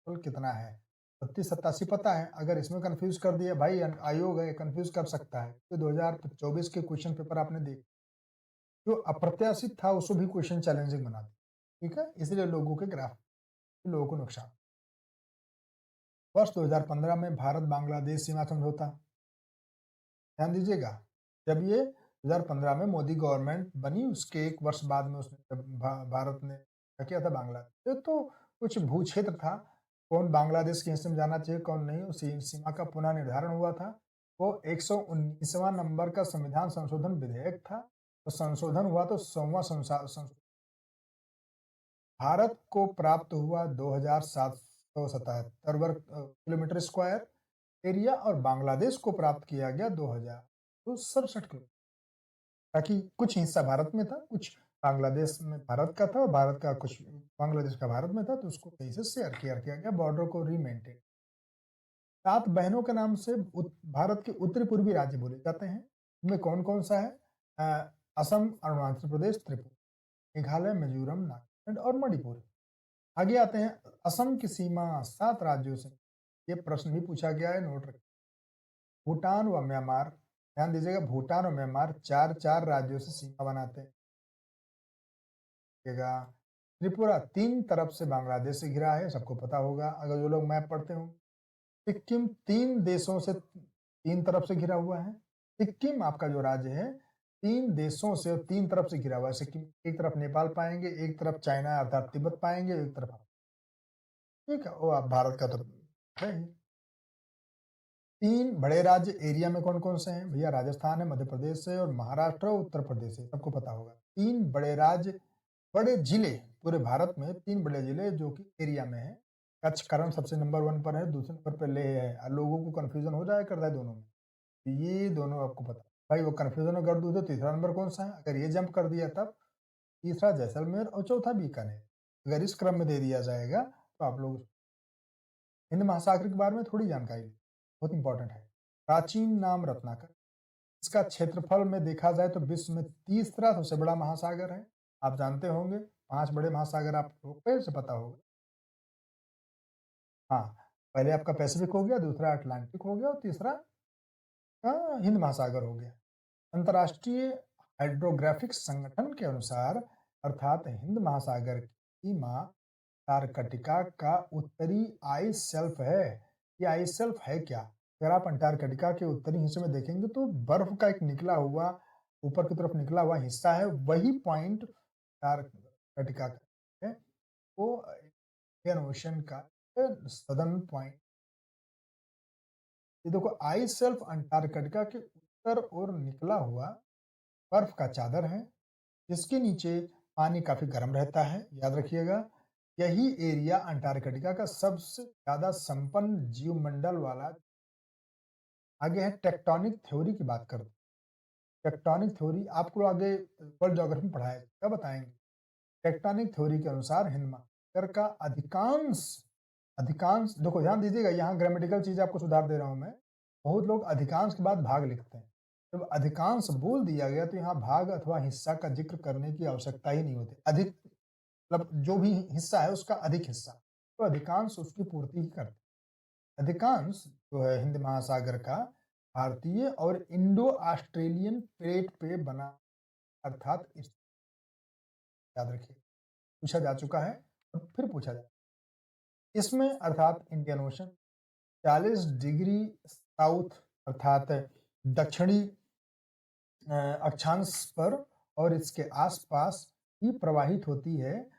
क्षेत्रफल कितना है? 36-87 पता है, अगर इसमें कन्फ्यूज़ कर दिया भाई आयोग है कन्फ्यूज़ कर सकता है। तो 2024 के क्वेश्चन पेपर आपने देखे, जो अप्रत्याशित था उसको भी क्वेश्चन चैलेंजिंग बना दिया, ठीक है? इसलिए लोगों के ग्राफ लोगों को नुकसान। वर्ष 2015 में भारत-बांग्लादेश सीमा समझौता, ध्यान दीजिएगा, जब ये 2015 में मोदी गवर्नमेंट बनी उसके 1 वर्ष बाद में उसने जब भारत ने क्या किया था बांग्लादेश तो कुछ भू क्षेत्र था, कौन बांग्लादेश के हिस्से में जाना चाहिए कौन नहीं, उस सीमा का पुनः निर्धारण हुआ था। वो 119वां नंबर का संविधान संशोधन विधेयक था, तो संशोधन हुआ तो 100वां संशोधन भारत को प्राप्त हुआ 2777 वर्ग किलोमीटर स्क्वायर एरिया और बांग्लादेश को प्राप्त किया गया 2067 किलोमीटर, ताकि कुछ हिस्सा भारत में था, कुछ बांग्लादेश में भारत का था और भारत का कुछ बांग्लादेश का भारत में था, तो उसको कहीं से शेयर किया गया, बॉर्डर को रीमेंटेन। 7 बहनों के नाम से भारत के उत्तरी पूर्वी राज्य बोले जाते हैं, इनमें कौन कौन सा है? असम, अरुणाचल प्रदेश, त्रिपुरा, मेघालय, मिजोरम, नागालैंड और मणिपुर। आगे आते हैं, असम की सीमा 7 राज्यों से, ये प्रश्न भी पूछा गया है, नोट रखिए। भूटान व म्यांमार, ध्यान दीजिएगा, भूटान और म्यांमार 4-4 राज्यों से सीमा बनाते हैं। त्रिपुरा 3 तरफ से बांग्लादेश से घिरा है, सबको पता होगा अगर जो लोग मैप पढ़ते हो। सिक्किम 3 देशों से 3 तरफ से घिरा हुआ है। सिक्किम आपका जो राज्य है 3 देशों से और 3 तरफ से घिरा हुआ है। सिक्किम एक तरफ नेपाल पाएंगे, एक तरफ चाइना अर्थात तिब्बत पाएंगे, एक तरफ, ठीक है, वो आप भारत का तो है ही। 3 बड़े राज्य एरिया में कौन कौन से हैं भैया? राजस्थान है, मध्य प्रदेश है और महाराष्ट्र और उत्तर प्रदेश है, सबको पता होगा। 3 बड़े राज्य, बड़े जिले पूरे भारत में 3 बड़े जिले जो कि एरिया में है। कच्छ करम सबसे नंबर 1 पर है, दूसरे नंबर पर लेह है। लोगों को कंफ्यूजन हो जाया करता है दोनों में, तो ये दोनों आपको पता भाई, वो कंफ्यूजन कर दूं तो तीसरा नंबर कौन सा है? अगर ये जंप कर दिया तब तीसरा जैसलमेर और चौथा बीकानेर। अगर इस क्रम में दे दिया जाएगा तो आप लोग हिंद महासागर के बारे में थोड़ी जानकारी, बहुत इंपॉर्टेंट है। प्राचीन नाम रत्नाकर, इसका क्षेत्रफल में देखा जाए तो विश्व में तीसरा सबसे बड़ा महासागर है। आप जानते होंगे 5 बड़े महासागर आपको पहले से पता होगा। हाँ, पहले आपका पैसिफिक हो गया, दूसरा अटलांटिक हो गया और तीसरा हिंद महासागर हो गया। अंतर्राष्ट्रीय हाइड्रोग्राफिक संगठन के अनुसार अर्थात हिंद महासागर की सीमा अंटार्कटिका का उत्तरी आइस शेल्फ है। ये आइस शेल्फ है क्या? अगर आप अंटार्कटिका के उत्तरी हिस्से में देखेंगे तो बर्फ का एक निकला हुआ ऊपर की तरफ निकला हुआ हिस्सा है, वही पॉइंट अंटार्कटिका का है, वो इंडियन ओशन का सदर्न पॉइंट। ये देखो, आइस शेल्फ अंटार्कटिका के उत्तर ओर निकला हुआ बर्फ का चादर है, जिसके नीचे पानी काफी गर्म रहता है, याद रखिएगा। यही एरिया अंटार्कटिका का सबसे ज्यादा संपन्न जीवमंडल वाला। आगे है टेक्टोनिक थ्योरी की बात करते हैं। टेक्टोनिक थ्योरी आपको आगे वर्ल्ड ज्योग्राफी में पढ़ाया क्या बताएंगे। टेक्टोनिक थ्योरी के अनुसार हिंद महासागर का अधिकांश अधिकांश देखो ध्यान दीजिएगा, यहाँ ग्रामेटिकल चीज आपको सुधार दे रहा हूं मैं। बहुत लोग अधिकांश के बाद भाग लिखते हैं, जब अधिकांश बोल दिया गया तो यहाँ भाग अथवा हिस्सा का जिक्र करने की आवश्यकता ही नहीं होती। अधिक मतलब जो भी हिस्सा है उसका अधिक हिस्सा, तो अधिकांश उसकी पूर्ति ही करते। अधिकांश जो है हिंद महासागर का भारतीय और इंडो ऑस्ट्रेलियन प्लेट पे बना, अर्थात याद रखिए, पूछा जा चुका है और फिर पूछा जाए। इसमें अर्थात इंडियन ओशन 40 डिग्री साउथ अर्थात दक्षिणी अक्षांश पर और इसके आसपास ही प्रवाहित होती है।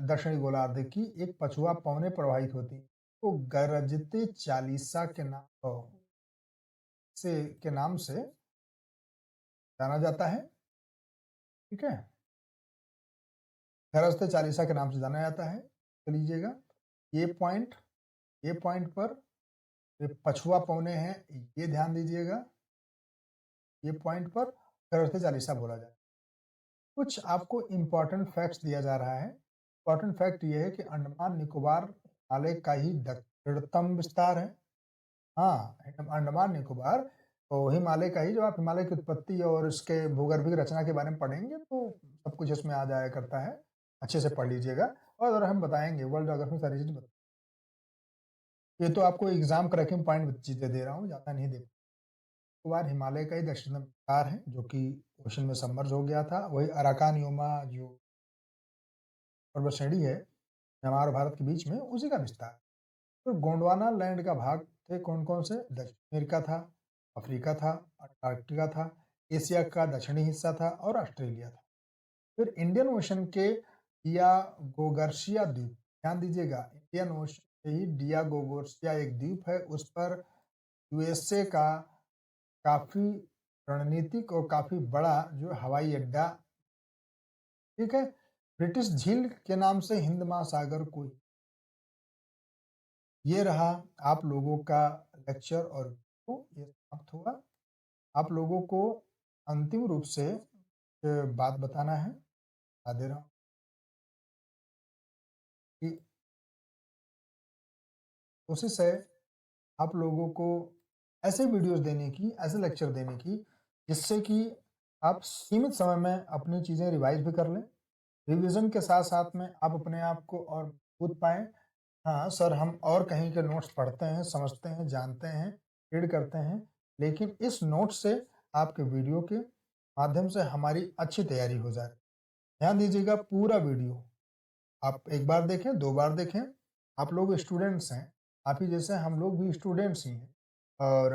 दक्षिणी गोलार्ध की एक पछुआ पौने प्रवाहित होती है, तो गरजते चालीसा के नाम से जाना जाता है, ठीक है, गरजते चालीसा के नाम से जाना जाता है। तो लीजिएगा ये पॉइंट पर पछुआ पौने हैं, ये ध्यान दीजिएगा, ये पॉइंट पर गरजते चालीसा बोला जाए। कुछ आपको इंपॉर्टेंट फैक्ट्स दिया जा रहा है। इंपॉर्टेंट फैक्ट ये है कि अंडमान निकोबार हिमालय का ही दक्षिणतम विस्तार है। हाँ, अंडमान निकोबार तो हिमालय का ही, जब आप हिमालय की उत्पत्ति और उसके भूगर्भिक रचना के बारे में पढ़ेंगे तो सब कुछ इसमें आ जाया करता है, अच्छे से पढ़ लीजिएगा और हम बताएंगे वर्ल्ड ज्योग्राफी सारी चीज ये तो आपको एग्ज़ाम क्रैकिंग पॉइंट चीज़ें दे रहा हूँ, ज़्यादा नहीं दे बार हिमालय का ही दक्षिण में विस्तार है, जो कि ओशन में सबमर्ज हो गया था। वही अराकानियोमा जो पर्वत श्रेणी है, म्यांमार और भारत के बीच में, उसी का विस्तार। तो गोंडवाना लैंड का भाग थे कौन-कौन से? दक्षिण अमेरिका था, अफ्रीका था, अंटार्कटिका था, एशिया का दक्षिणी हिस्सा था और ऑस्ट्रेलिया था। फिर इंडियन ओशन के डियागोगर्सिया द्वीप, ध्यान दीजिएगा, इंडियन ओशन से ही डियागोगोर्सिया एक द्वीप है, उस पर यूएसए का काफ़ी रणनीतिक और काफ़ी बड़ा जो हवाई अड्डा, ठीक है? ब्रिटिश झील के नाम से हिंद महासागर को, ये रहा आप लोगों का लेक्चर और ये समाप्त हुआ। आप लोगों को अंतिम रूप से बात बताना है, बता दे रहा हूँ कि कोशिश है आप लोगों को ऐसे वीडियोस देने की, ऐसे लेक्चर देने की, जिससे कि आप सीमित समय में अपनी चीज़ें रिवाइज़ भी कर लें। रिवीजन के साथ-साथ में आप अपने आप को और मजबूत पाएँ। हाँ, सर हम और कहीं के नोट्स पढ़ते हैं, समझते हैं, जानते हैं, रीड करते हैं, लेकिन इस नोट्स से आपके वीडियो के माध्यम से हमारी अच्छी तैयारी हो जाए। ध्यान दीजिएगा पूरा वीडियो, आप 1 बार देखें, 2 बार देखें, आप लोग स्टूडेंट्स हैं, आप ही जैसे हम लोग भी स्टूडेंट्स ही हैं और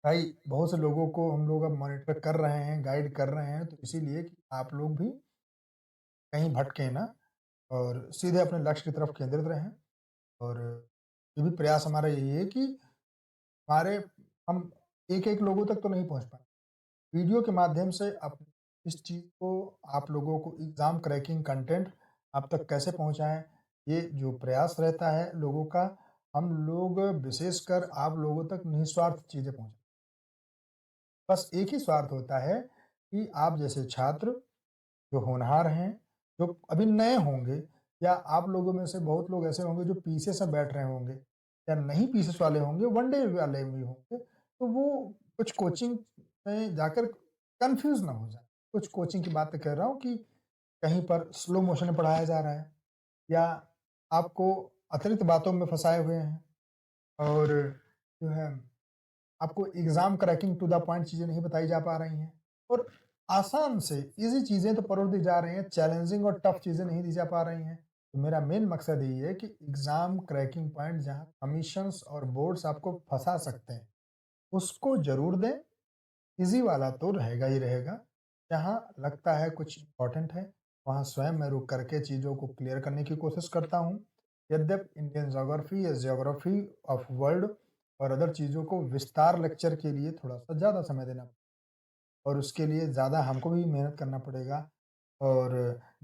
भाई बहुत से लोगों को हम लोग अब मॉनिटर कर रहे हैं, गाइड कर रहे हैं, तो इसीलिए कि आप लोग भी कहीं भटके ना और सीधे अपने लक्ष्य की तरफ केंद्रित रहें। और ये भी प्रयास हमारा यही है कि हमारे हम एक-एक लोगों तक तो नहीं पहुँच पाए। वीडियो के माध्यम से आप इस चीज़ को, आप लोगों को एग्ज़ाम क्रैकिंग कंटेंट आप तक कैसे पहुँचाएँ, ये जो प्रयास रहता है लोगों का, हम लोग विशेषकर आप लोगों तक निस्वार्थ चीज़ें पहुँचाएँ। बस एक ही स्वार्थ होता है कि आप जैसे छात्र जो होनहार हैं, जो अभी नए होंगे, या आप लोगों में से बहुत लोग ऐसे होंगे जो पीसेस में बैठ रहे होंगे या नहीं पीसेस वाले होंगे, वनडे वाले भी होंगे, तो वो कुछ कोचिंग में जाकर कन्फ्यूज़ ना हो जाए। कुछ कोचिंग की बातें कर रहा हूँ कि कहीं पर स्लो मोशन में पढ़ाया जा रहा है या आपको अतिरिक्त बातों में फँसाए हुए हैं और जो है आपको exam cracking to the point चीज़ें नहीं बताई जा पा रही हैं और आसान से ईज़ी चीज़ें तो परोस दी जा रही हैं, चैलेंजिंग और टफ़ चीज़ें नहीं दी जा पा रही हैं। तो मेरा मेन मकसद यही है कि एग्ज़ाम क्रैकिंग पॉइंट जहाँ कमीशंस और बोर्ड्स आपको फँसा सकते हैं, उसको ज़रूर दें। ईज़ी वाला तो रहेगा ही रहेगा। जहाँ लगता है कुछ इम्पोर्टेंट है, वहाँ स्वयं मैं रुक करके चीज़ों को क्लियर करने की कोशिश करता हूँ। यद्यपि इंडियन ज्योग्राफी या ज्योग्राफी ऑफ वर्ल्ड और अदर चीज़ों को विस्तार लेक्चर के लिए थोड़ा-सा ज़्यादा समय देना और उसके लिए ज़्यादा हमको भी मेहनत करना पड़ेगा और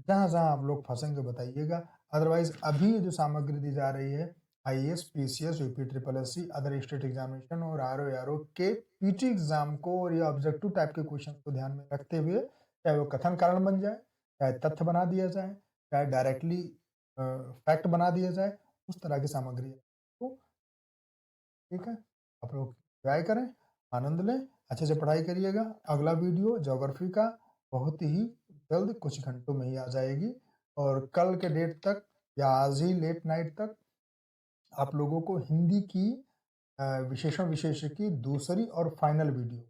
जहाँ-जहाँ आप लोग फँसेंगे बताइएगा। अदरवाइज़ अभी जो सामग्री दी जा रही है, IAS, PCS, UP triple SC, other state examination और आरओ एआरओ के पीटी एग्ज़ाम को और ये ऑब्जेक्टिव टाइप के क्वेश्चन को ध्यान में रखते हुए, चाहे वो कथन कारण बन जाए, चाहे तथ्य बना दिया जाए, चाहे डायरेक्टली फैक्ट बना दिया जाए, उस तरह की सामग्री है। तो ठीक है, आप लोग एन्जॉय करें, आनंद लें, अच्छे से पढ़ाई करिएगा। अगला वीडियो ज्योग्राफी का बहुत ही जल्द कुछ घंटों में ही आ जाएगी और कल के डेट तक या आज ही लेट नाइट तक आप लोगों को हिंदी की विशेषण विशेष्य की दूसरी और फाइनल वीडियो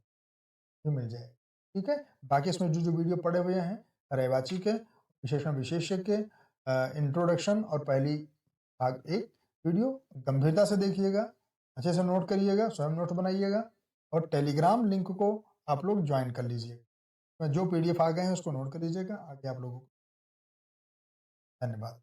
भी मिल जाएगी, ठीक है? बाकी इसमें जो-जो वीडियो पड़े हुए हैं, पर्यायवाची के, विशेषण विशेष्य के, इंट्रोडक्शन और पहली भाग 1 वीडियो गंभीरता से देखिएगा, अच्छे से नोट करिएगा, स्वयं नोट बनाइएगा और टेलीग्राम लिंक को आप लोग जॉइन कर लीजिए। जो पीडीएफ आ गए हैं उसको नोट कर लीजिएगा, आगे आप लोगों को धन्यवाद।